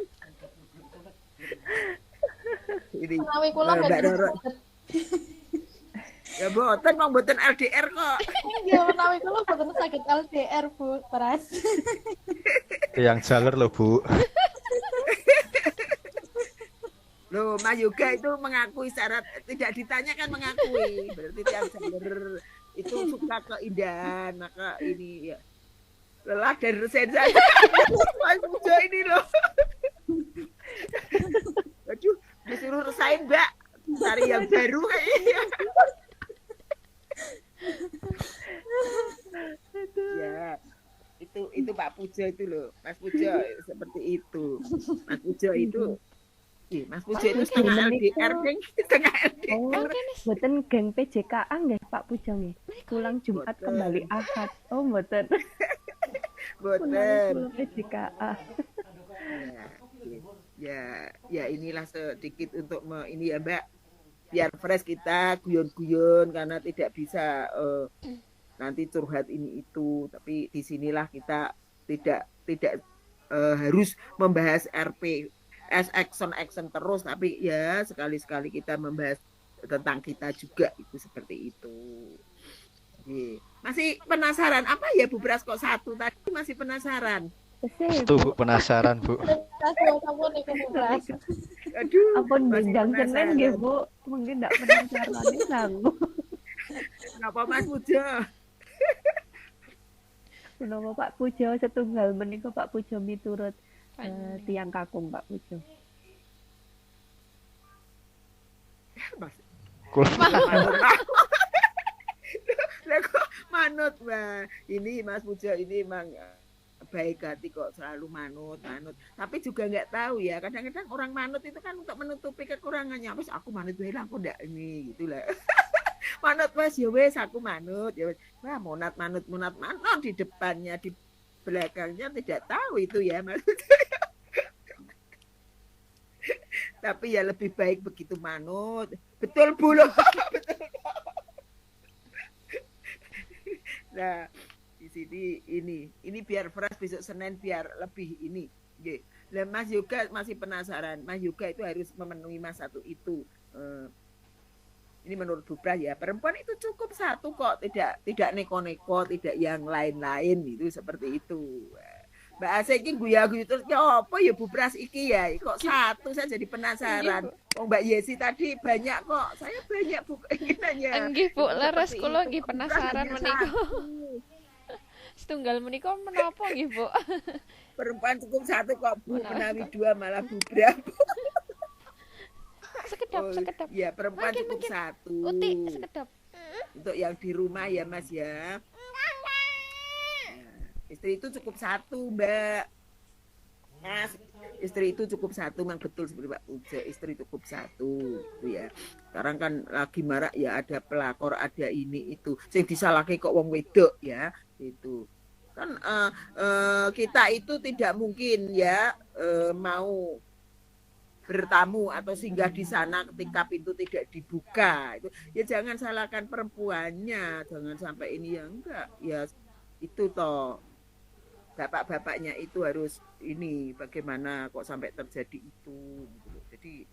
Ini Menawi kula Mbak boten Roro, ya boten mau boten LDR kok. ya menawi kula boten saged LDR, Bu Pras. Yang jalur loh Bu. Loh, Mas Yoga itu mengakui syarat, tidak ditanya kan mengakui. Berarti tiap jalur itu suka keindahan, maka ini ya. Lelah dari sensasi. Mas Pujo ini loh. Aduh, disuruh resain Mbak. Cari yang baru kayaknya. Ya, itu Pak Pujo itu loh. Mas Pujo seperti itu. Mas Pujo itu Mas Pujo itu setengah LDR, Ding. Setengah Oh, LDR. mboten geng PJKA nggih Pak Pujo nggih. Pulang Jumat Mboten. kembali Ahad. Oh, mboten. Boten. Pulang PJKA. Ya inilah sedikit untuk ini ya Mbak, biar fresh kita guyon-guyon karena tidak bisa nanti curhat ini itu, tapi disinilah kita tidak harus membahas RP action terus, tapi ya sekali-sekali kita membahas tentang kita juga, itu seperti itu. Masih penasaran apa ya Bu Pras kok satu tadi, masih penasaran? Tesih, Tuh Bu, penasaran Bu. Kasih sampun niku Bu Pras. Aduh, ampun masih bindang Senin penasaran. nggih Bu. Mungkin ndak penasaran sanggup. Kenapa Mas Pujo? Menapa Pak Pujo setunggal menika Pak Pujo miturut tiang kakung Pak Pujo. Mas, Kul- manut. Lah kok manut, Mbak. Ini Mas Pujo ini emang baik hati kok, selalu manut. Tapi juga nggak tahu ya, kadang-kadang orang manut itu kan untuk menutupi kekurangannya. Wes aku manut wae lah, aku ndak ini gitulah. Manut Mas, ya wes aku manut. Ya wes. Wah, manut di depannya, di belakangnya tidak tahu itu ya Mas. Tapi ya lebih baik begitu manut. Betul Bu loh. Betul. Nah, di sini ini biar fresh besok Senin biar lebih ini. Nggih. Lah Mas Yoga masih penasaran. Mas Yoga itu harus memenuhi Mas satu itu. Ini menurut Bupras ya, perempuan itu cukup satu kok, tidak neko-neko, tidak yang lain-lain itu seperti itu. Mbak Ase iki guya-guyu terus ya apa ya Bupras iki ya, kok satu saya jadi penasaran. Oh Mbak Yesi tadi banyak kok, saya banyak Bu keinginannya. Nggih Bu, leres kula nggih penasaran menika. Setunggal menika menapa nggih Bu? Perempuan cukup satu kok Bu, menawi dua malah Bupras. Sekedap. Ya perempuan cukup satu. Uti, sekedap. Untuk yang di rumah ya Mas ya. Istri itu cukup satu Mbak. Mas, istri itu cukup satu, memang betul seperti Pak Uja. Istri cukup satu, gitu ya. Sekarang kan lagi marak ya, ada pelakor, ada ini itu. Sing disalahke kok wong wedok ya, itu. Kan kita itu tidak mungkin ya mau bertamu atau singgah di sana ketika pintu tidak dibuka. Itu ya jangan salahkan perempuannya, jangan sampai ini ya enggak. Ya itu toh bapak-bapaknya itu harus ini bagaimana kok sampai terjadi itu. Jadi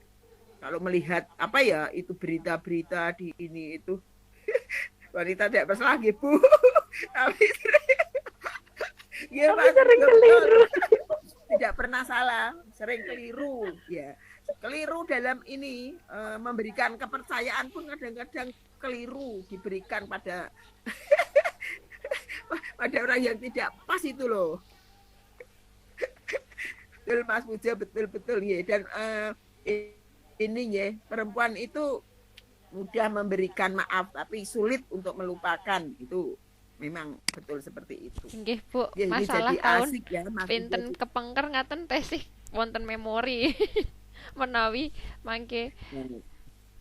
kalau melihat apa ya itu berita-berita di ini itu wanita tidak bersalah Bu. Tapi ya sering keliru. Tidak pernah salah, sering keliru ya. Keliru dalam ini memberikan kepercayaan pun kadang-kadang keliru diberikan pada pada orang yang tidak pas itu loh. Betul Mas Puja, betul ya. Dan ini ya, perempuan itu mudah memberikan maaf tapi sulit untuk melupakan, itu memang betul seperti itu. Nggih Bu, ya, masalah tahun ya, pinten kepengker ngaten tesih wonten memori menawi mangke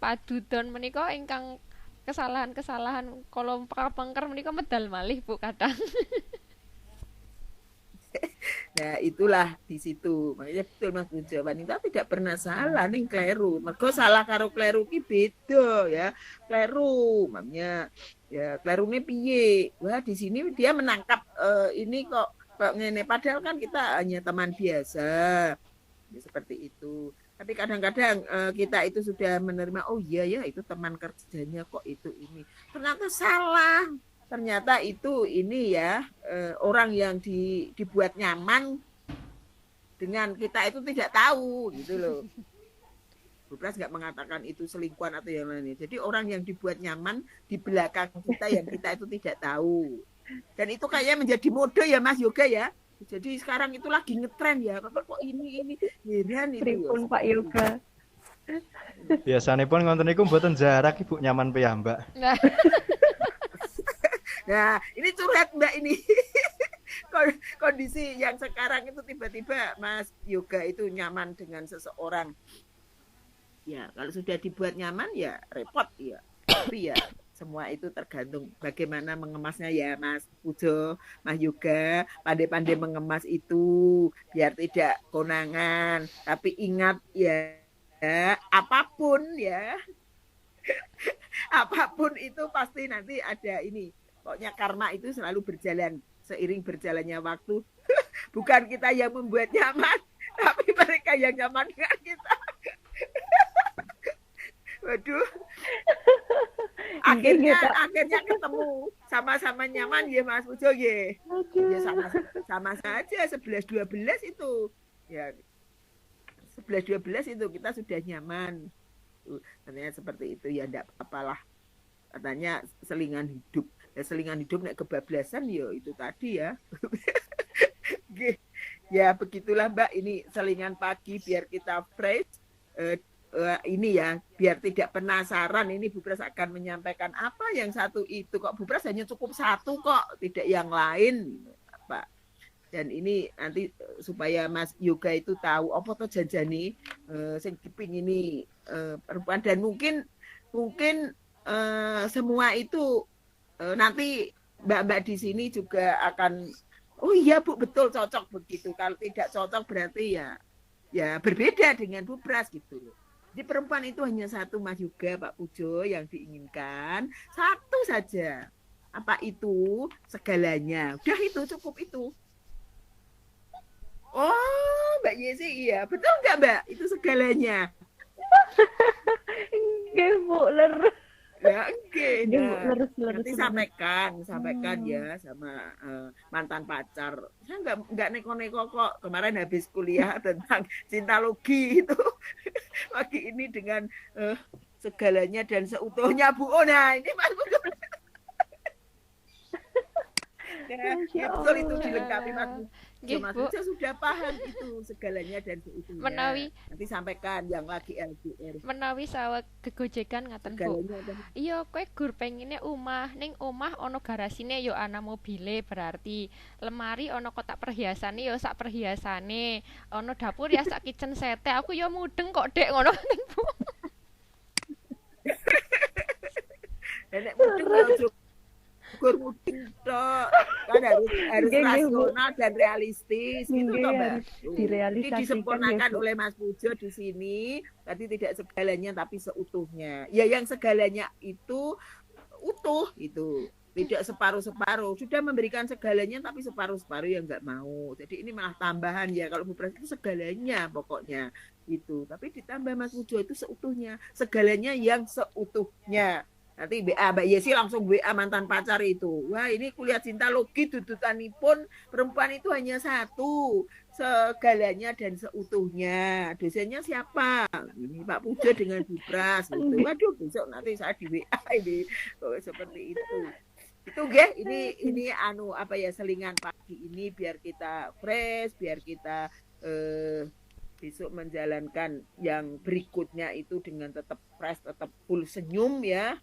padudon menika ingkang kesalahan-kesalahan kalau kepengker menika medal malih Bu kadang. Nah itulah di situ makanya betul Mas Puja, wanita tidak pernah salah ning kleru, mergo salah karo kleru ki beda ya. Kleru makanya ya klerune piye, wah di sini dia menangkap ini kok ngene, padahal kan kita hanya teman biasa ya, seperti itu. Tapi kadang-kadang kita itu sudah menerima, oh iya ya itu teman kerjanya kok itu ini, ternyata salah. Ternyata itu ini ya orang yang dibuat nyaman dengan kita itu tidak tahu gitu loh. Bupras nggak mengatakan itu selingkuhan atau yang lainnya. Jadi orang yang dibuat nyaman di belakang kita yang kita itu tidak tahu. Dan itu kayaknya menjadi mode ya Mas Yoga ya. Jadi sekarang itu lagi ngetren ya. Kok ini heran itu. Pripun Pak Yoga. Biasanya pun ngonten niku mboten jarak Ibu, nyaman piyambak. Nah, ini curhat Mbak ini. Kondisi yang sekarang itu tiba-tiba Mas Yoga itu nyaman dengan seseorang. Ya, kalau sudah dibuat nyaman ya repot ya. Tapi ya semua itu tergantung bagaimana mengemasnya ya Mas Pujo, Mas Yoga, pandai-pandai mengemas itu biar tidak konangan. Tapi ingat ya, apapun ya. Apapun itu pasti nanti ada ini. Pokoknya karma itu selalu berjalan seiring berjalannya waktu. Bukan kita yang membuat nyaman, tapi mereka yang nyaman dengan kita. Waduh. Akhirnya ketemu sama-sama nyaman ya Mas Pujo ya. Ya sama saja 11-12 itu. Ya 11-12 itu kita sudah nyaman. Ternyata seperti itu ya enggak apalah. Katanya selingan hidup. Ya selingan hidup nek kebablasan ya itu tadi ya. Ya begitulah Mbak, ini selingan pagi biar kita fresh. Ini ya biar tidak penasaran ini Bupras akan menyampaikan apa yang satu itu, kok Bupras hanya cukup satu kok, tidak yang lain apa. Dan ini nanti supaya Mas Yoga itu tahu apa to janjane sing dipingin ini perempuan, dan mungkin semua itu nanti mbak-mbak di sini juga akan, oh iya Bu betul cocok begitu. Kalau tidak cocok berarti ya berbeda dengan Bupras gitu loh. Di perempuan itu hanya satu Mas Yoga, Pak Pujo, yang diinginkan. Satu saja. Apa itu? Segalanya. Udah itu, cukup itu. Oh, Mbak Yesi, iya. Betul nggak, Mbak? Itu segalanya. Nggih, Bu, ler. Ya, oke. Nggih, Bu, Nah, leres-leres. nanti sampaikan ya sama mantan pacar. Saya nggak neko-neko kok. Kemarin habis kuliah tentang cinta logi itu. Pagi ini dengan segalanya dan seutuhnya, Bu. Oh, nah ini Mas Bu. Ya, betul itu dilengkapi Mas Bu. Mas Bu sudah paham itu segalanya dan seutuhnya. Menawi nanti sampaikan yang lagi LDR. Menawi saweg gegojekan ngaten Bu. Iya, kowe gur pengine omah, ning omah ana garasine ya ana mobile, berarti lemari ana kotak perhiasane ya sak perhiasane, ana dapur ya sak kitchen sete. Aku ya mudeng kok Dek ngono kan Bu. Nek mudeng ya ukur mudeng tok. Kan harus rasional dan realistis gitu toh, Mbak. Ini disempurnakan oleh Mas Pujo di sini. Tadi tidak segalanya tapi seutuhnya. Ya yang segalanya itu utuh itu. Tidak separuh-separuh. Sudah memberikan segalanya tapi separuh-separuh yang nggak mau. Jadi ini malah tambahan ya. Kalau Bu Pras itu segalanya pokoknya itu. Tapi ditambah Mas Pujo itu seutuhnya. Segalanya yang seutuhnya. Nanti BA Mbak Yesi langsung WA mantan pacar itu. Wah ini kuliah cinta logi dudutanipun perempuan itu hanya satu. Segalanya dan seutuhnya. Dosennya siapa? Ini Pak Pujo dengan Bu Pras. Gitu. Waduh besok nanti saya di WA ini. Oh, seperti itu. Itu nggih, ini apa ya selingan pagi ini biar kita fresh, biar kita besok menjalankan yang berikutnya itu dengan tetap fresh, tetap full senyum ya.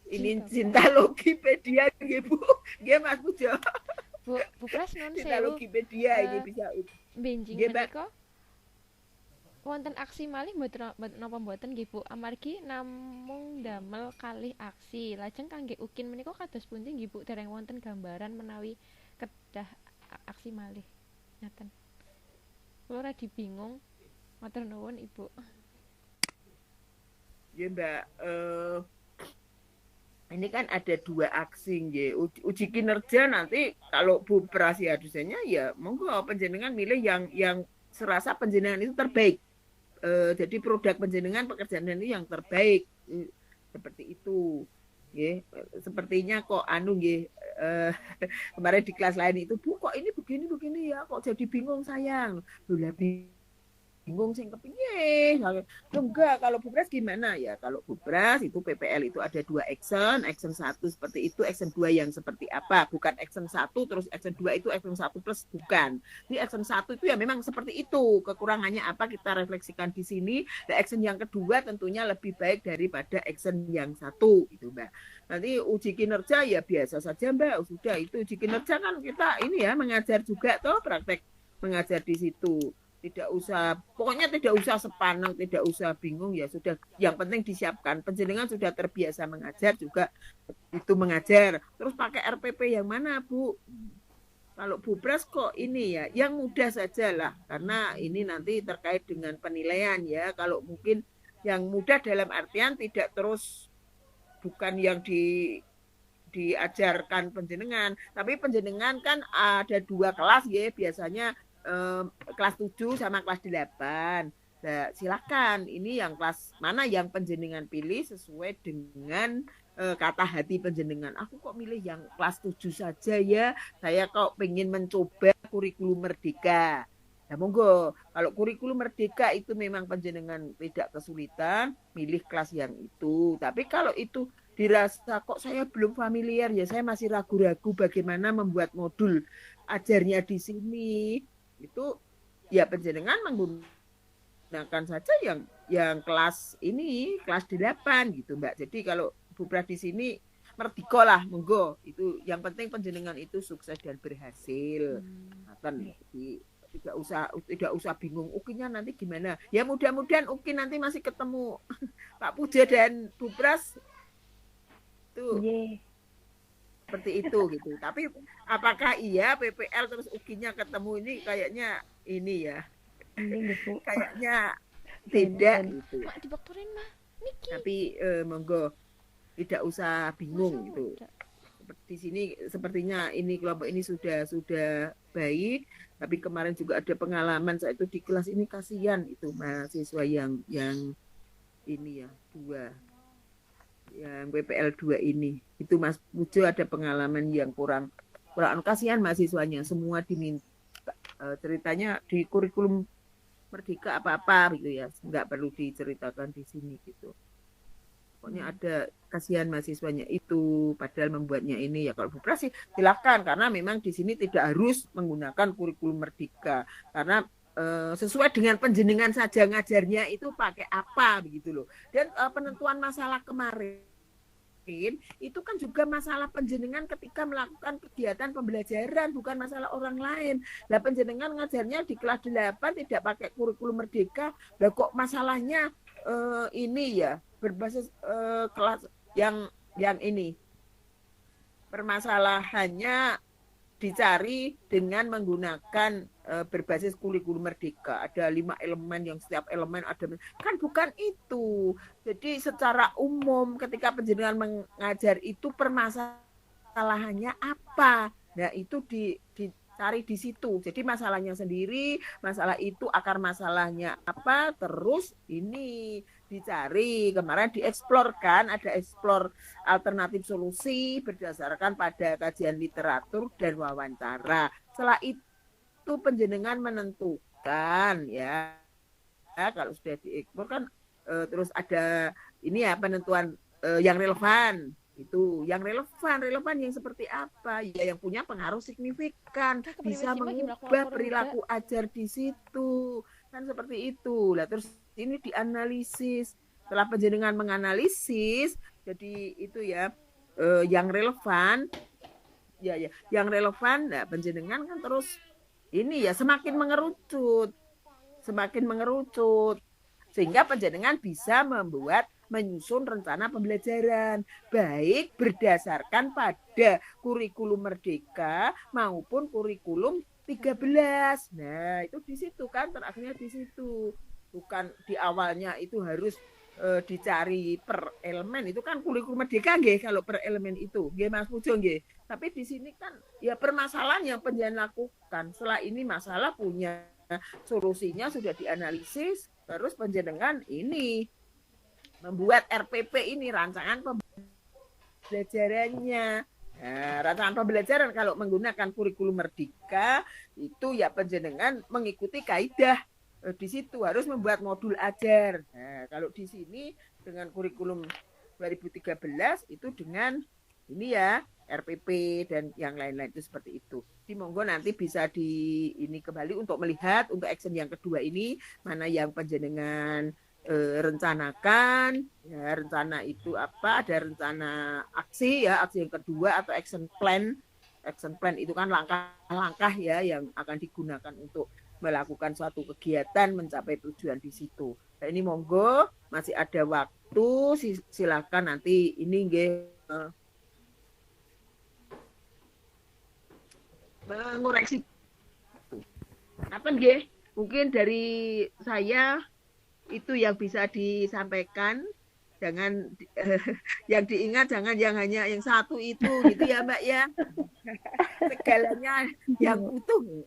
Ini cinta Logipedia nggih Bu. Nggih Mas Pujo. Bu Pras nun sewu. Cinta Logipedia ini bisa benjing menika. Wonten aksi malih mboten napa mboten nggih Bu, amargi namung damel kalih aksi. Lajeng kangge Ukin menika kados pundi nggih Bu, dereng wonten gambaran menawi kedah aksi malih. Ngaten. Kula radi bingung. Matur nuwun Ibu. Ya Mbak, ini kan ada 2 aksi nggih. Uji kinerja nanti kalau Bu Pras ya dosennya ya monggo panjenengan milih yang serasa panjenengan itu terbaik. Jadi produk panjenengan pekerjaan ini yang terbaik seperti itu nggih. Sepertinya kok nggih kemarin di kelas lain itu Bu kok ini begini ya kok jadi bingung sayang lah bingung sing kepiye. Enggak, kalau Bu Pras gimana ya? Kalau Bu Pras itu PPL itu ada 2 action 1 seperti itu, action 2 yang seperti apa? Bukan action 1 terus action 2 itu action 1 plus bukan. Di action 1 itu ya memang seperti itu. Kekurangannya apa kita refleksikan di sini. Dan action yang kedua tentunya lebih baik daripada action yang 1 gitu, Mbak. Nanti uji kinerja ya biasa saja, Mbak. Sudah itu uji kinerja kan kita ini ya mengajar juga toh, praktek mengajar di situ. Pokoknya tidak usah sepaneng, tidak usah bingung ya sudah. Yang penting disiapkan. Panjenengan sudah terbiasa mengajar juga itu mengajar. Terus pakai RPP yang mana Bu? Kalau Bu Pras kok ini ya, yang mudah saja lah. Karena ini nanti terkait dengan penilaian ya. Kalau mungkin yang mudah dalam artian tidak terus bukan yang diajarkan panjenengan. Tapi panjenengan kan ada 2 kelas ya biasanya. Kelas 7 sama kelas 8. Nah, silakan ini yang kelas mana yang panjenengan pilih sesuai dengan kata hati panjenengan. Aku kok milih yang kelas 7 saja ya. Saya kok pengen mencoba kurikulum merdeka. Nah, monggo. Kalau kurikulum merdeka itu memang panjenengan tidak kesulitan, milih kelas yang itu. Tapi kalau itu dirasa kok saya belum familiar ya, saya masih ragu-ragu bagaimana membuat modul ajarnya di sini. Itu ya panjenengan menggunakan saja yang kelas ini kelas 8 gitu Mbak. Jadi kalau Bu Pras di sini merdeka lah monggo. Itu yang penting panjenengan itu sukses dan berhasil. Jadi tidak usah bingung Ukinnya nanti gimana. Ya mudah-mudahan Ukin nanti masih ketemu Pak Pujo dan Bu Pras tuh. Seperti itu gitu. Tapi apakah iya PPL terus Ukinya ketemu ini kayaknya ini ya. Kayaknya tidak Ben. gitu. Mak dibaktorin mah. Niki. Tapi monggo tidak usah bingung Masa gitu. udah. Di sini sepertinya ini kelompok ini sudah baik, tapi kemarin juga ada pengalaman saya itu di kelas ini kasihan itu mahasiswa yang ini ya dua yang PPL 2 ini itu Mas Pujo ada pengalaman yang kurang kasihan mahasiswanya semua diminta ceritanya di kurikulum Merdeka apa-apa gitu ya nggak perlu diceritakan di sini gitu. Pokoknya ada kasihan mahasiswanya itu padahal membuatnya ini ya kalau Bu Pras sih silakan karena memang di sini tidak harus menggunakan kurikulum Merdeka karena sesuai dengan penjenengan saja ngajarnya itu pakai apa begitu loh. Dan penentuan masalah kemarin itu kan juga masalah penjenengan ketika melakukan kegiatan pembelajaran bukan masalah orang lain. Lah penjenengan ngajarnya di kelas 8 tidak pakai kurikulum Merdeka. Lah kok masalahnya ini ya berbasis kelas yang ini permasalahannya dicari dengan menggunakan berbasis kurikulum Merdeka. Ada 5 elemen yang setiap elemen ada kan bukan itu. Jadi secara umum ketika penjenengan mengajar itu permasalahannya apa? Nah, itu dicari di situ. Jadi masalahnya sendiri, masalah itu akar masalahnya apa, terus ini dicari. Kemarin dieksplor kan, ada eksplor alternatif solusi berdasarkan pada kajian literatur dan wawancara. Setelah itu penjenengan menentukan ya kalau sudah dieksplor kan terus ada ini ya penentuan yang relevan itu yang relevan yang seperti apa ya yang punya pengaruh signifikan bisa mengubah perilaku ajar di situ kan seperti itu lah terus ini dianalisis setelah penjenengan menganalisis jadi itu ya yang relevan ya yang relevan nah penjenengan kan terus ini ya semakin mengerucut sehingga penjenengan bisa menyusun rencana pembelajaran baik berdasarkan pada kurikulum Merdeka maupun kurikulum 13. Nah, itu di situ kan terakhirnya di situ. Bukan di awalnya itu harus dicari per elemen itu kan kurikulum Merdeka nggih kalau per elemen itu nggih Mas Pujo nggih. Tapi di sini kan ya permasalahan yang penjenengan lakukan. Setelah ini masalah punya solusinya sudah dianalisis terus penjenengan ini membuat RPP ini rancangan pembelajarannya. Nah, rancangan pembelajaran kalau menggunakan kurikulum Merdeka itu ya penjenengan mengikuti kaidah di situ harus membuat modul ajar. Nah, kalau di sini dengan kurikulum 2013 itu dengan ini ya RPP dan yang lain-lain itu seperti itu. Di monggo nanti bisa ini kembali untuk melihat untuk action yang kedua ini mana yang penjenengan rencanakan ya rencana itu apa ada rencana aksi ya aksi yang kedua atau action plan itu kan langkah-langkah ya yang akan digunakan untuk melakukan suatu kegiatan mencapai tujuan di situ. Nah, ini monggo masih ada waktu silakan nanti ini nggih mengoreksi apa nggih mungkin dari saya itu yang bisa disampaikan jangan yang diingat jangan yang hanya yang satu itu gitu ya Mbak ya segalanya yang utuh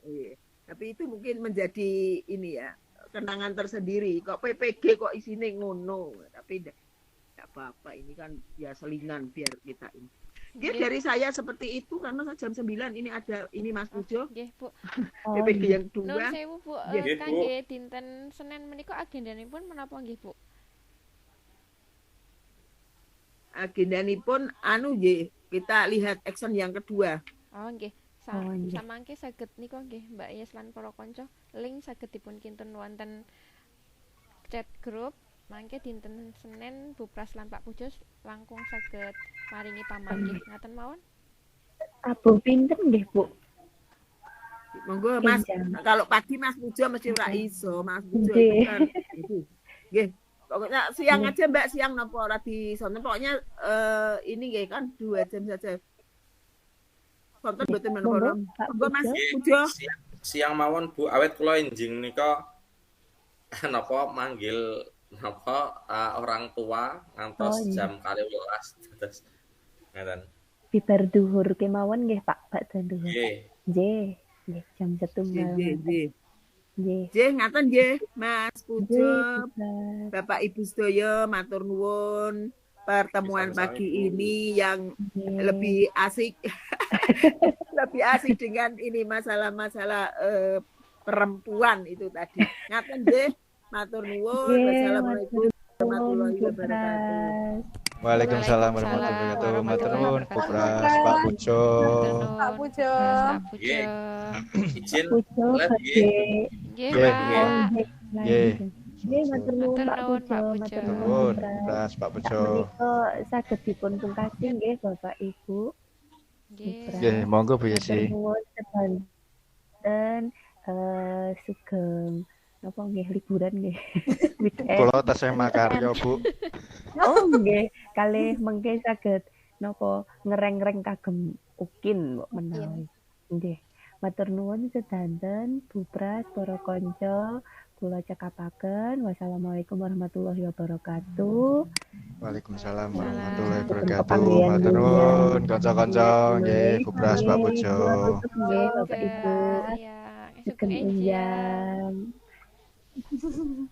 tapi itu mungkin menjadi ini ya kenangan tersendiri kok PPG kok isinya ngono tapi tidak apa-apa ini kan ya selingan biar kita ini dia dari saya seperti itu karena jam 9 ini ada ini Mas Pujo nggih Bu PPG yang kedua Nun sewu Bu kangge dinten Senin menika agendanipun menapa nggih Bu agendanipun anu nggih kita lihat action yang kedua oh nggih samangke saged nika nggih Mbak Yes lan para kanca link saged dipun kinten wonten chat grup mangke dinten Senin Bu Pras lan Pak Pujo langkung saged maringi pamanggih ngaten mawon Abu pinten nggih Bu monggo Mas kalau pagi Mas Pujo mesti ora iso Mas Pujo kan nggih pokoknya siang aja Mbak siang napa ora disonten pokoknya ini nggih kan 2 jam saja konten mboten menapa monggo Mas Pujo siang mawon Bu awet kula enjing nika napa manggil napa orang tua Oh ngantos iya, jam 12 terus ngaten. bibar duhur kemawon nggih Pak, bakda duhur. Nggih. Nggih, nggih jam setunggal Nggih, ngoten. nggih. Nggih. Nggih, ngaten nggih, Mas Pujo, Nggih, Bupras. Bapak Ibu sedaya matur nuwun pertemuan Sami-sami, pagi Bu. ini yang Nggih. lebih asik lebih asik dengan ini masalah-masalah perempuan itu tadi. Ngaten nggih, matur nuwun. Nggih, Wassalamualaikum warahmatullahi wabarakatuh. Bupras. Waalaikumsalam Waalaikumsalam warahmatullahi wabarakatuh. Matur warahmatullahi nuwun, wabarakatuh. Bupras, Pak Pujo. Matur nuwun, Pak Pujo. Pak Nggih. Pujo. Izin Pujo live nggih. badhe. Nggih, Nggih. Pak. Nggih. Nggih. Nggih, matur nuwun Matur Pak nuwun, Pujo, Pak matur Pujo. nuwun Nuwun, Bupras. Bupras, Pak Sak Pujo. menika saged dipun pungkasi nggih Bapak Ibu. Nggih. Nggih, monggo Bu Matur Yesi. nuwun sedanten sugeng napa nggih liburan nggih. Weekend. Kula tasih makarya, Bu. Oh nggih, kalih mengke saged napa ngereng-reng kagem ukin mbok menawi. Nggih. Matur nuwun sedanten Bupras para kanca kula cekapaken. Wassalamualaikum warahmatullahi wabarakatuh. Waalaikumsalam warahmatullahi Dipun wabarakatuh. pepanggihan Matur ya. nuwun kanca-kanca, nggih, Bupras, Pak Nggih, Pujo. kula tutup nggih Bapak Ibu. Ya, Sugeng enjang. enjang.